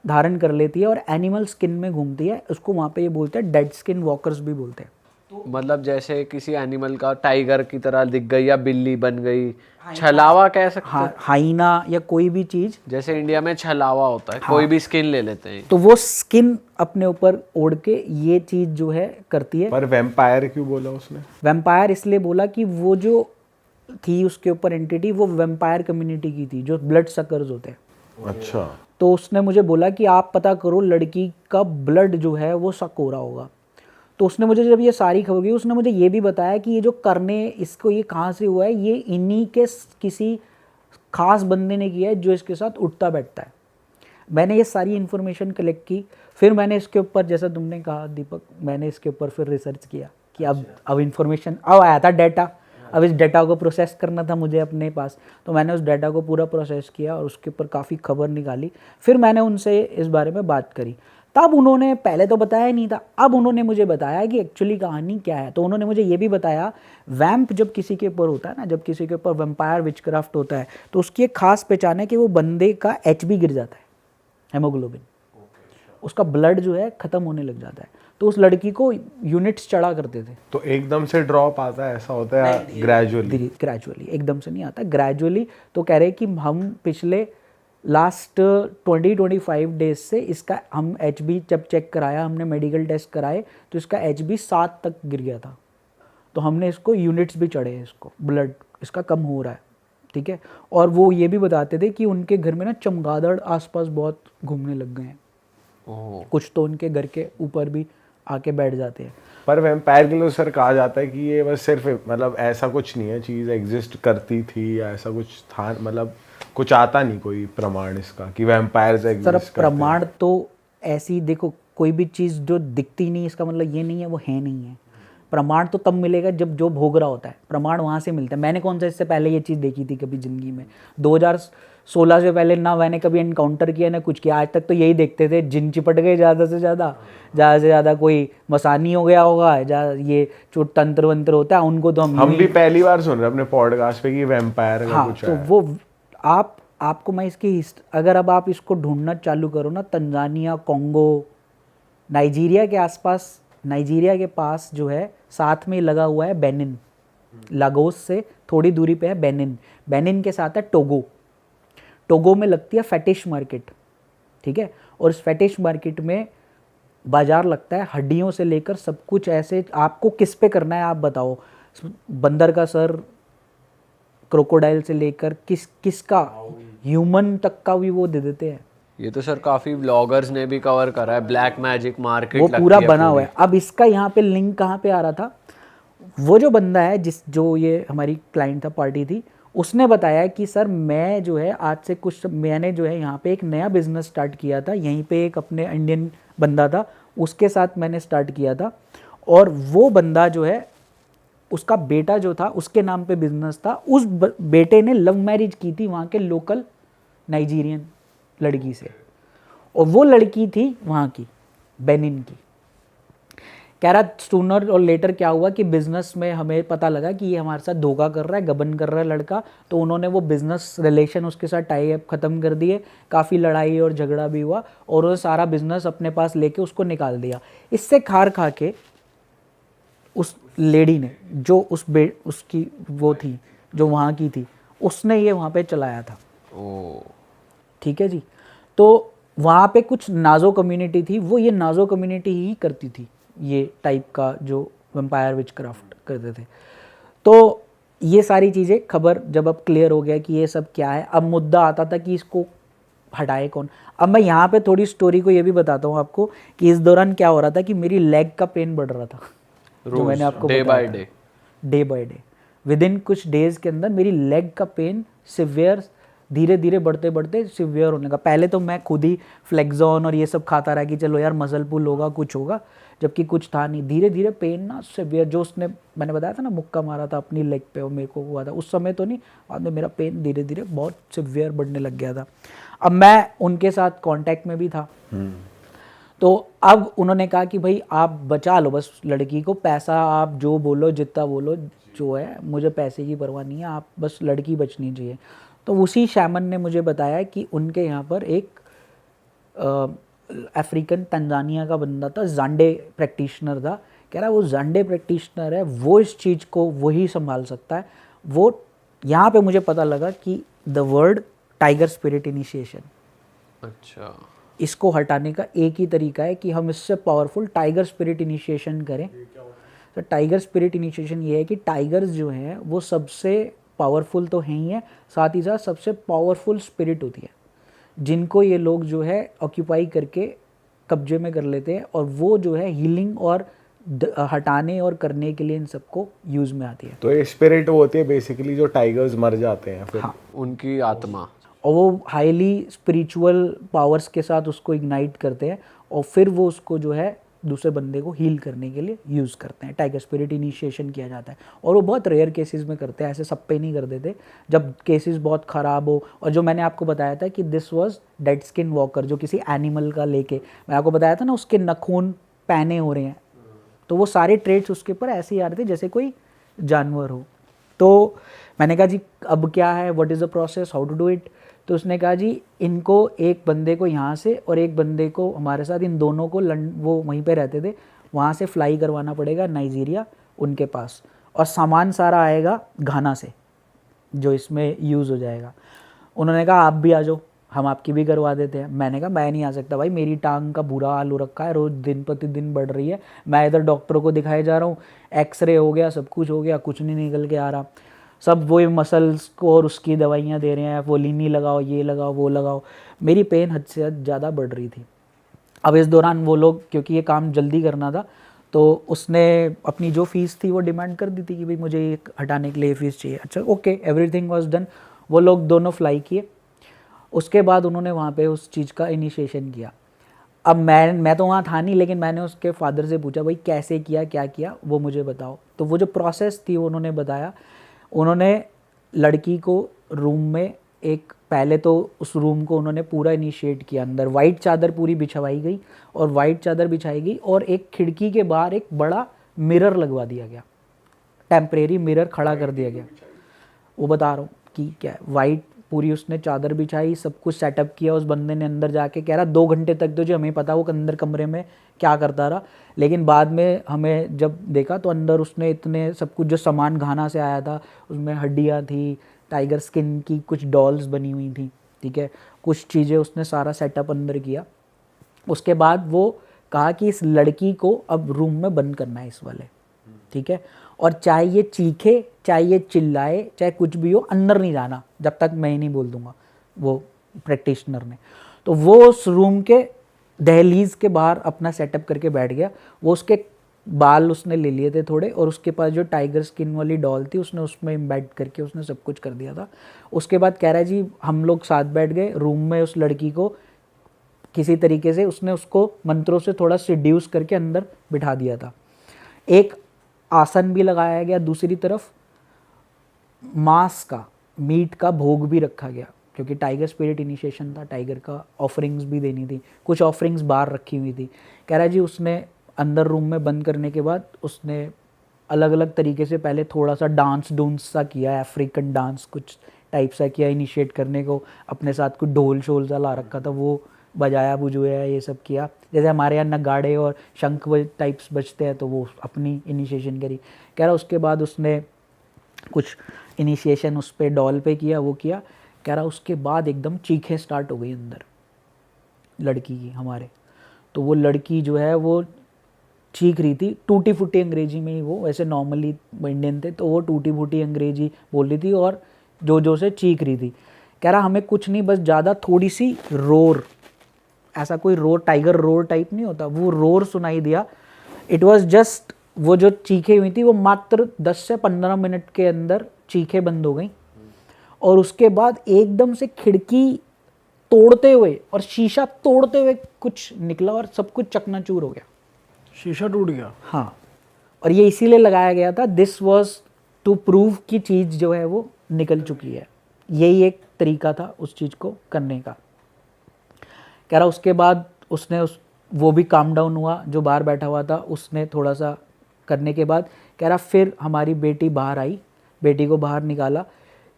धारण कर लेती है और एनिमल स्किन में घूमती है। उसको वहाँ पे ये बोलते हैं डेड स्किन वॉकर्स भी बोलते हैं। मतलब जैसे किसी एनिमल का टाइगर की तरह दिख गई या बिल्ली बन गई, छलावा कह सकते हैं। हाइना या कोई भी चीज़, जैसे इंडिया में छलावा होता है, कोई भी स्किन ले लेते हैं। तो वो स्किन अपने ऊपर ओढ़ के ये चीज़ जो है करती है। पर वैम्पायर क्यों बोला उसने? वैम्पायर इसलिए बोला कि वो जो थी उसके ऊपर एंटिटी, वो वैम्पायर कम्युनिटी की थी जो ब्लड सकर्स होते हैं। अच्छा। तो उसने मुझे बोला कि आप पता करो लड़की का ब्लड जो है वो सक हो रहा होगा। तो उसने मुझे जब ये सारी खबर की, उसने मुझे ये भी बताया कि ये जो करने इसको ये कहाँ से हुआ है, ये इन्हीं के किसी खास बंदे ने किया है जो इसके साथ उठता बैठता है। मैंने ये सारी इन्फॉर्मेशन कलेक्ट की। फिर मैंने इसके ऊपर, जैसा तुमने कहा दीपक, मैंने इसके ऊपर फिर रिसर्च किया कि अब इन्फॉर्मेशन अब आया था डाटा, अब इस डाटा को प्रोसेस करना था मुझे अपने पास। तो मैंने उस डाटा को पूरा प्रोसेस किया और उसके ऊपर काफ़ी खबर निकाली। फिर मैंने उनसे इस बारे में बात करी। तब उन्होंने, पहले तो बताया नहीं था, अब उन्होंने मुझे बताया कि एक्चुअली कहानी क्या है। तो उन्होंने मुझे ये भी बताया, वैम्प जब किसी के ऊपर होता है ना, जब किसी के ऊपर वैम्पायर विचक्राफ्ट होता है, तो उसकी एक खास पहचान है कि वो बंदे का HB गिर जाता है, हेमोग्लोबिन, उसका ब्लड जो है ख़त्म होने लग जाता है। तो उस लड़की को यूनिट्स चढ़ा करते थे। तो एकदम से ड्रॉप आता है, ऐसा होता है? ग्रेजुअली? ग्रेजुअली, एकदम से नहीं आता, ग्रेजुअली। तो कह रहे कि हम पिछले लास्ट 20-25 डेज से इसका हम HB जब चेक कराया, हमने मेडिकल टेस्ट कराए, तो इसका HB 7 तक गिर गया था। तो हमने इसको यूनिट्स भी चढ़े हैं, इसको ब्लड इसका कम हो रहा है, ठीक है। और वो ये भी बताते थे कि उनके घर में ना चमगादड़ आसपास बहुत घूमने लग गए हैं। कुछ तो उनके घर के ऊपर भी आके बैठ जाते हैं। पर वैम्पायर के लिए सर कहा जाता है कि ये बस सिर्फ, मतलब ऐसा कुछ नहीं है, चीज़ एग्जिस्ट करती थी या ऐसा कुछ था, मतलब कुछ आता नहीं कोई प्रमाण इसका कि वैम्पायर्स एग्जिस्ट सर करते प्रमाण तो ऐसी, देखो कोई भी चीज़ जो दिखती नहीं इसका मतलब ये नहीं है वो है नहीं है। प्रमाण तो तब मिलेगा जब जो भोग रहा होता है, प्रमाण वहाँ से मिलता है। मैंने कौन सा इससे पहले ये चीज़ देखी थी कभी ज़िंदगी में? 16 से पहले ना मैंने कभी एनकाउंटर किया ना कुछ किया। आज तक तो यही देखते थे, जिन चिपट गए ज़्यादा से ज़्यादा कोई मसानी हो गया होगा, ये जो तंत्र वंत्र होता है उनको तो हम भी पहली बार सुन रहे हैं अपने पॉडकास्ट पे कि वैम्पायर का हाँ, कुछ तो है। वो आपको मैं इसकी अगर अब आप इसको ढूंढना चालू करो ना, तंजानिया, कोंगो, नाइजीरिया के आसपास, नाइजीरिया के पास जो है साथ में लगा हुआ है बेनिन, लागोस से थोड़ी दूरी पे है बेनिन, बेनिन के साथ है टोगो, टोगो में लगती है फेटिश मार्केट, ठीक है। और इस फेटिश मार्केट में बाजार लगता है हड्डियों से लेकर सब कुछ, ऐसे आपको किस पे करना है आप बताओ, बंदर का सर, क्रोकोडाइल से लेकर किसका ह्यूमन तक का भी वो दे देते हैं। ये तो सर काफी ब्लॉगर्स ने भी कवर करा है, ब्लैक मैजिक मार्केट वो लगती पूरा है बना हुआ पूरी। है। अब इसका यहाँ पे लिंक कहाँ पे आ रहा था, वो जो बंदा है जो ये हमारी क्लाइंट था, पार्टी थी, उसने बताया कि सर मैं जो है आज से कुछ, मैंने जो है यहाँ पे एक नया बिजनेस स्टार्ट किया था, यहीं पे एक अपने इंडियन बंदा था उसके साथ मैंने स्टार्ट किया था, और वो बंदा जो है उसका बेटा जो था उसके नाम पे बिजनेस था, उस बेटे ने लव मैरिज की थी वहाँ के लोकल नाइजीरियन लड़की से, और वो लड़की थी वहाँ की बेनिन की। कह रहा सूनर और लेटर क्या हुआ कि बिजनेस में हमें पता लगा कि ये हमारे साथ धोखा कर रहा है, गबन कर रहा है लड़का, तो उन्होंने वो बिजनेस रिलेशन उसके साथ टाई अप ख़त्म कर दिए, काफ़ी लड़ाई और झगड़ा भी हुआ, और उन्होंने सारा बिजनेस अपने पास लेके उसको निकाल दिया। इससे खार खा के उस लेडी ने, जो उसकी वो थी जो वहाँ की थी, उसने ये वहाँ पे चलाया था। ओ ठीक है जी। तो वहाँ पे कुछ नाजो कम्युनिटी थी, वो ये नाजो कम्युनिटी ही करती थी ये टाइप का जो वैम्पायर विचक्राफ्ट करते थे। तो ये सारी चीज़ें खबर जब अब क्लियर हो गया कि ये सब क्या है, अब मुद्दा आता था कि इसको हटाए कौन। अब मैं यहाँ पे थोड़ी स्टोरी को ये भी बताता हूँ आपको कि इस दौरान क्या हो रहा था कि मेरी लेग का पेन बढ़ रहा था, जो मैंने आपको डे बाय बताया, day day by day, with in कुछ डेज के अंदर मेरी लेग का पेन सिवियर, धीरे धीरे बढ़ते बढ़ते सिवियर होने का। पहले तो मैं खुद ही फ्लेक्सॉन और ये सब खाता रहा कि चलो यार मसल पुल होगा, कुछ होगा, जबकि कुछ था नहीं। धीरे धीरे पेन ना सिवियर, जो उसने मैंने बताया था ना मुक्का मारा था अपनी लेग पे और मेरे को हुआ था, उस समय तो नहीं, बाद में मेरा पेन धीरे धीरे बहुत सिवियर बढ़ने लग गया था। अब मैं उनके साथ कांटेक्ट में भी था, तो अब उन्होंने कहा कि भाई आप बचा लो बस लड़की को, पैसा आप जो बोलो जितना बोलो जो है, मुझे पैसे की परवाह नहीं है, आप बस लड़की बचनी चाहिए। तो उसी शैमन ने मुझे बताया कि उनके यहाँ पर एक अफ्रीकन तंजानिया का बंदा था, जांडे प्रैक्टिशनर था। कह रहा वो जांडे प्रैक्टिशनर है, वो इस चीज़ को वही संभाल सकता है। वो यहाँ पे मुझे पता लगा कि the word tiger spirit initiation, अच्छा इसको हटाने का एक ही तरीका है कि हम इससे पावरफुल टाइगर स्पिरिट इनिशिएशन करें। तो टाइगर स्पिरिट इनिशिएशन ये है कि टाइगर्स जो हैं वो सबसे पावरफुल तो हैं ही है, साथ ही साथ सबसे पावरफुल स्पिरिट होती है, जिनको ये लोग जो है ऑक्यूपाई करके कब्जे में कर लेते हैं, और वो जो है हीलिंग और हटाने और करने के लिए इन सबको यूज़ में आती है। तो ये स्पिरिट वो होती है बेसिकली जो टाइगर्स मर जाते हैं फिर। हाँ, उनकी आत्मा। और वो हाईली स्पिरिचुअल पावर्स के साथ उसको इग्नाइट करते हैं, और फिर वो उसको जो है दूसरे बंदे को हील करने के लिए यूज़ करते हैं। टाइगर स्पिरिट इनिशिएशन किया जाता है, और वो बहुत रेयर केसेस में करते हैं, ऐसे सब पे नहीं कर देते। जब केसेस बहुत ख़राब हो, और जो मैंने आपको बताया था कि this was dead skin walker, जो किसी एनिमल का लेके मैं आपको बताया था ना, उसके नखून पैने हो रहे हैं, तो वो सारे ट्रेड्स उसके ऊपर ऐसे ही आ रहे थे जैसे कोई जानवर हो। तो मैंने कहा जी अब क्या है, what is the process, how to do it. तो उसने कहा जी इनको एक बंदे को यहाँ से और एक बंदे को हमारे साथ, इन दोनों को वो वहीं पे रहते थे, वहाँ से फ्लाई करवाना पड़ेगा नाइजीरिया उनके पास, और सामान सारा आएगा घाना से जो इसमें यूज़ हो जाएगा। उन्होंने कहा आप भी आ जाओ, हम आपकी भी करवा देते हैं। मैंने कहा मैं नहीं आ सकता भाई, मेरी टांग का बुरा हाल हो रखा है, रोज़ दिन प्रतिदिन बढ़ रही है, मैं इधर डॉक्टरों को दिखाए जा रहा हूँ, एक्सरे हो गया, सब कुछ हो गया, कुछ नहीं निकल के आ रहा, सब वही मसल्स को और उसकी दवाइयाँ दे रहे हैं, वो लीनी लगाओ, ये लगाओ, वो लगाओ। मेरी पेन हद से ज़्यादा बढ़ रही थी। अब इस दौरान वो लोग, क्योंकि ये काम जल्दी करना था, तो उसने अपनी जो फ़ीस थी वो डिमांड कर दी थी कि भाई मुझे ये हटाने के लिए फ़ीस चाहिए। अच्छा ओके, एवरीथिंग वाज डन। वो लोग दोनों फ्लाई किए, उसके बाद उन्होंने वहाँ पे उस चीज़ का इनिशिएशन किया। अब मैं तो वहाँ था नहीं, लेकिन मैंने उसके फादर से पूछा भाई कैसे किया, क्या किया, वो मुझे बताओ। तो वो जो प्रोसेस थी वो उन्होंने बताया। उन्होंने लड़की को रूम में एक पहले तो उस रूम को उन्होंने पूरा इनिशिएट किया, अंदर वाइट चादर पूरी बिछवाई गई और वाइट चादर बिछाई गई और एक खिड़की के बाहर एक बड़ा मिरर लगवा दिया गया, टेम्परेरी मिरर खड़ा कर दिया गया। वो बता रहा हूँ कि क्या है, वाइट पूरी उसने चादर बिछाई, सब कुछ सेटअप किया। उस बंदे ने अंदर जाके कह रहा 2 घंटे तक तो जो हमें पता वो अंदर कमरे में क्या करता रहा, लेकिन बाद में हमें जब देखा तो अंदर उसने इतने सब कुछ जो सामान घाना से आया था, उसमें हड्डियाँ थी, टाइगर स्किन की कुछ डॉल्स बनी हुई थी, ठीक है, कुछ चीज़ें उसने सारा सेटअप अंदर किया। उसके बाद वो कहा कि इस लड़की को अब रूम में बंद करना है इस वाले, ठीक है, और चाहे ये चीखे, चाहे ये चिल्लाए, चाहे कुछ भी हो, अंदर नहीं जाना जब तक मैं ही नहीं बोल दूंगा, वो प्रैक्टिशनर ने। तो वो उस रूम के दहलीज के बाहर अपना सेटअप करके बैठ गया। वो उसके बाल उसने ले लिए थे थोड़े, और उसके पास जो टाइगर स्किन वाली डॉल थी उसने उसमें इम्बेड करके उसने सब कुछ कर दिया था। उसके बाद कह रहा है जी हम लोग साथ बैठ गए रूम में, उस लड़की को किसी तरीके से उसने उसको मंत्रों से थोड़ा सिड्यूस करके अंदर बिठा दिया था। एक आसन भी लगाया गया, दूसरी तरफ मांस का, मीट का भोग भी रखा गया, क्योंकि टाइगर स्पिरिट इनिशिएशन था, टाइगर का ऑफरिंग्स भी देनी थी, कुछ ऑफरिंग्स बाहर रखी हुई थी। कह रहा है जी उसने अंदर रूम में बंद करने के बाद उसने अलग अलग तरीके से पहले थोड़ा सा डांस डूंस सा किया, अफ्रीकन डांस कुछ टाइप सा किया इनिशिएट करने को, अपने साथ कुछ ढोल शोल सा ला रखा था, वो बजाया बुझाया, ये सब किया। जैसे हमारे यहाँ नगाड़े और शंख टाइप्स बजते हैं, तो वो अपनी इनिशिएशन करी। कह रहा उसके बाद उसने कुछ इनिशिएशन उस पर डॉल पे किया, वो किया। कह रहा उसके बाद एकदम चीखें स्टार्ट हो गई अंदर लड़की की हमारे। तो वो लड़की जो है वो चीख रही थी टूटी फूटी अंग्रेजी में ही, वो वैसे नॉर्मली इंडियन थे तो वो टूटी फूटी अंग्रेजी बोल रही थी और जो से चीख रही थी। कह रहा हमें कुछ नहीं, बस ज़्यादा थोड़ी सी रोर, ऐसा कोई रोर, टाइगर रोर टाइप नहीं होता, वो रोर सुनाई दिया। इट वॉज जस्ट, वो जो चीखें हुई थी वो मात्र 10 से 15 मिनट के अंदर चीखें बंद हो गई, और उसके बाद एकदम से खिड़की तोड़ते हुए और शीशा तोड़ते हुए कुछ निकला और सब कुछ चकनाचूर हो गया। शीशा टूट गया? हाँ, और ये इसीलिए लगाया गया था, दिस वॉज टू प्रूव कि चीज़ जो है वो निकल चुकी है। यही एक तरीका था उस चीज़ को करने का। कह रहा उसके बाद उसने वो भी काम डाउन हुआ, जो बाहर बैठा हुआ था उसने थोड़ा सा करने के बाद कह रहा फिर हमारी बेटी बाहर आई, बेटी को बाहर निकाला।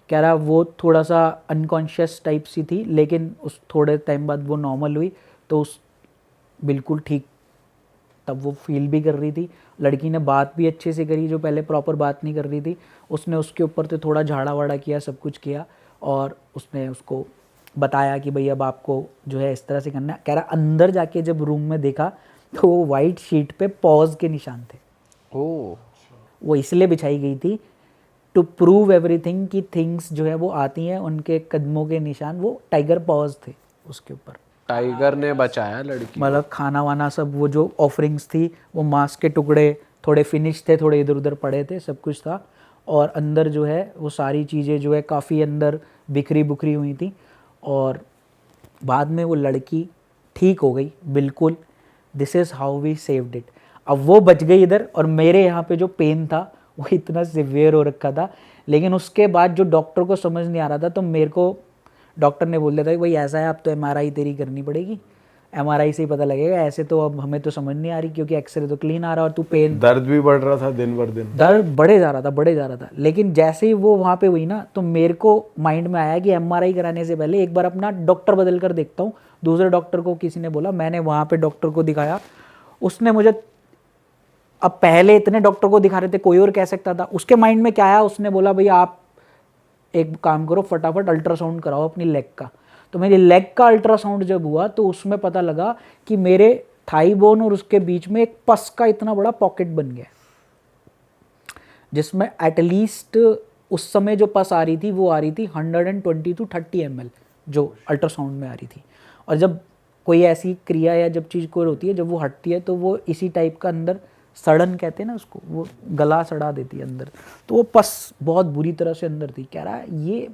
कह रहा वो थोड़ा सा अनकॉन्शियस टाइप सी थी, लेकिन उस थोड़े टाइम बाद वो नॉर्मल हुई, तो उस बिल्कुल ठीक, तब वो फील भी कर रही थी। लड़की ने बात भी अच्छे से करी, जो पहले प्रॉपर बात नहीं कर रही थी। उसने उसके ऊपर से थोड़ा झाड़ा वाड़ा किया, सब कुछ किया, और उसने उसको बताया कि भाई अब आपको जो है इस तरह से करना है। कह रहा अंदर जाके जब रूम में देखा तो वो वाइट शीट पे पॉज के निशान थे। ओह, वो इसलिए बिछाई गई थी टू प्रूव एवरीथिंग कि थिंग्स जो है वो आती हैं, उनके कदमों के निशान, वो टाइगर पॉज थे उसके ऊपर। टाइगर ने बचाया लड़की। मतलब खाना वाना सब, वो जो ऑफरिंग्स थी, वो मांस के टुकड़े थोड़े फिनिश थे, थोड़े इधर उधर पड़े थे, सब कुछ था। और अंदर जो है वो सारी चीज़ें जो है काफ़ी अंदर बिखरी बुखरी हुई थी, और बाद में वो लड़की ठीक हो गई बिल्कुल। This is how we saved it. अब वो बच गई इधर, और मेरे यहाँ पे जो पेन था वो इतना सिवियर हो रखा था। लेकिन उसके बाद जो डॉक्टर को समझ नहीं आ रहा था, तो मेरे को डॉक्टर ने बोल दिया था कि भाई ऐसा है, अब तो एमआरआई तेरी करनी पड़ेगी, एमआरआई से ही पता लगेगा, ऐसे तो अब हमें तो समझ नहीं आ रही, क्योंकि एक्सरे तो क्लीन आ रहा और तू पेन। दर्द भी बढ़ रहा था दिन भर दिन, दर्द बढ़े जा रहा था। लेकिन जैसे ही वो वहाँ पे हुई ना, तो मेरे को माइंड में आया कि एमआरआई कराने से पहले एक बार अपना डॉक्टर बदल कर देखता हूँ। दूसरे डॉक्टर को किसी ने बोला, मैंने वहाँ पे डॉक्टर को दिखाया, उसने मुझे, अब पहले इतने डॉक्टर को दिखा रहे थे, कोई और कह सकता था, उसके माइंड में क्या आया, उसने बोला भाई आप एक काम करो, फटाफट अल्ट्रासाउंड कराओ अपनी लेग का। तो मेरी लेग का अल्ट्रासाउंड जब हुआ तो उसमें पता लगा कि मेरे थाई बोन और उसके बीच में एक पस का इतना बड़ा पॉकेट बन गया, जिसमें एटलीस्ट उस समय जो पस आ रही थी वो आ रही थी 120 to 30 ml, जो अल्ट्रासाउंड में आ रही थी। और जब कोई ऐसी क्रिया या जब चीज़ कोई होती है, जब वो हटती है, तो वो इसी टाइप का अंदर सड़न कहते हैं ना उसको, वो गला सड़ा देती है अंदर। तो वो पस बहुत बुरी तरह से अंदर थी। कह रहा है ये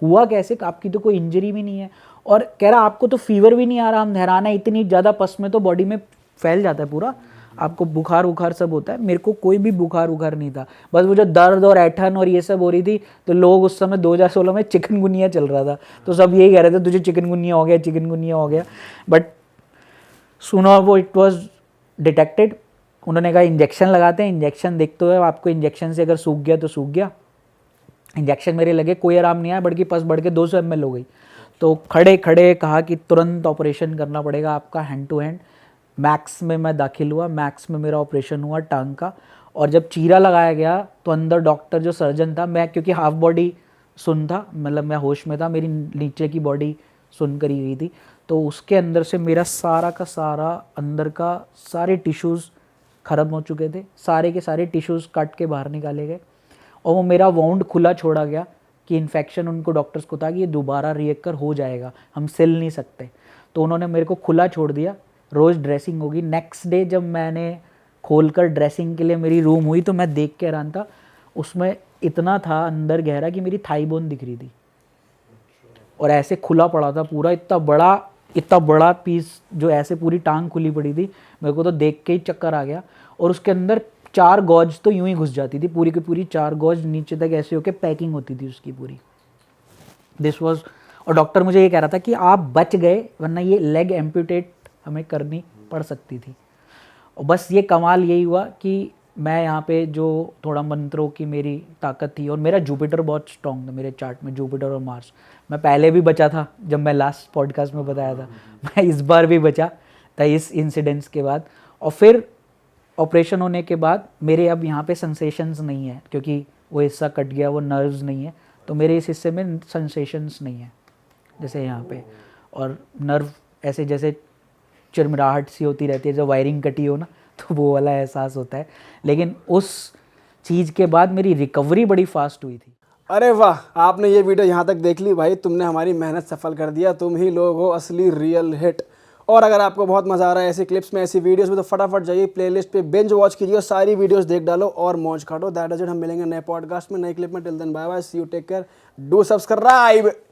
हुआ कैसे, आपकी तो कोई इंजरी भी नहीं है, और कह रहा आपको तो फीवर भी नहीं आ रहा, हम हैरान है, इतनी ज़्यादा पस में तो बॉडी में फैल जाता है पूरा, आपको बुखार उखार सब होता है, मेरे को कोई भी बुखार उखार नहीं था, बस वो जो दर्द और ऐठन और ये सब हो रही थी, तो लोग उस समय 2016 में चिकनगुनिया चल रहा था, तो सब यही कह रहे थे तुझे चिकनगुनिया हो गया, चिकनगुनिया हो गया। बट सुनो वो इट वॉज डिटेक्टेड, उन्होंने कहा इंजेक्शन लगाते हैं, इंजेक्शन देखते हुए आपको इंजेक्शन से अगर सूख गया तो सूख गया। इंजेक्शन मेरे लगे, कोई आराम नहीं आया, बढ़ के 200 ml हो गई। तो खड़े खड़े कहा कि तुरंत ऑपरेशन करना पड़ेगा आपका, हैंड टू हैंड। मैक्स में मैं दाखिल हुआ, मैक्स में मेरा ऑपरेशन हुआ टांग का। और जब चीरा लगाया गया तो अंदर डॉक्टर जो सर्जन था, मैं क्योंकि हाफ बॉडी सुन था, मतलब मैं होश में था, मेरी नीचे की बॉडी सुन करी गई थी, तो उसके अंदर से मेरा सारा का सारा अंदर का सारे टिश्यूज़ ख़त्म हो चुके थे, सारे के सारे टिश्यूज़ काट के बाहर निकाले गए और वो मेरा वाउंड खुला छोड़ा गया कि इन्फेक्शन, उनको डॉक्टर्स को था कि ये दोबारा रिएक्कर हो जाएगा, हम सिल नहीं सकते, तो उन्होंने मेरे को खुला छोड़ दिया। रोज़ ड्रेसिंग होगी। नेक्स्ट डे जब मैंने खोलकर ड्रेसिंग के लिए मेरी रूम हुई तो मैं देख के हैरान था, उसमें इतना था अंदर गहरा कि मेरी थाई बोन दिख रही थी और ऐसे खुला पड़ा था पूरा, इतना बड़ा पीस जो ऐसे पूरी टांग खुली पड़ी थी, मेरे को तो देख के ही चक्कर आ गया। और उसके अंदर 4 गॉज तो यूं ही घुस जाती थी, पूरी की पूरी 4 गॉज नीचे तक ऐसे होके पैकिंग होती थी उसकी पूरी। दिस वाज, और डॉक्टर मुझे ये कह रहा था कि आप बच गए, वरना ये लेग एम्पूटेट हमें करनी पड़ सकती थी। और बस ये कमाल यही हुआ कि मैं यहाँ पे जो थोड़ा मंत्रों की मेरी ताकत थी, और मेरा जुपिटर बहुत स्ट्रॉन्ग था मेरे चार्ट में, जुपिटर और मार्स। मैं पहले भी बचा था, जब मैं लास्ट पॉडकास्ट में बताया था, मैं इस बार भी बचा था इस इंसिडेंट्स के बाद। और फिर ऑपरेशन होने के बाद मेरे अब यहाँ पे सेंसेशंस नहीं है, क्योंकि वो हिस्सा कट गया, वो नर्व्स नहीं है, तो मेरे इस हिस्से में सेंसेशंस नहीं है जैसे यहाँ पे। और नर्व ऐसे जैसे चिरमिराहट सी होती रहती है, जब वायरिंग कटी हो ना, तो वो वाला एहसास होता है। लेकिन उस चीज़ के बाद मेरी रिकवरी बड़ी फास्ट हुई थी। अरे वाह, आपने ये वीडियो यहाँ तक देख ली भाई, तुमने हमारी मेहनत सफल कर दिया, तुम ही लोग हो असली रियल हिट। और अगर आपको बहुत मज़ा आ रहा है ऐसी क्लिप्स में, ऐसी वीडियोस में, तो फटाफट जाइए प्लेलिस्ट पे बिंज वॉच कीजिए और सारी वीडियोस देख डालो और मौज काटो। That is it. हम मिलेंगे नए पॉडकास्ट में, नई क्लिप में। Till then bye bye, see you, take care, do subscribe.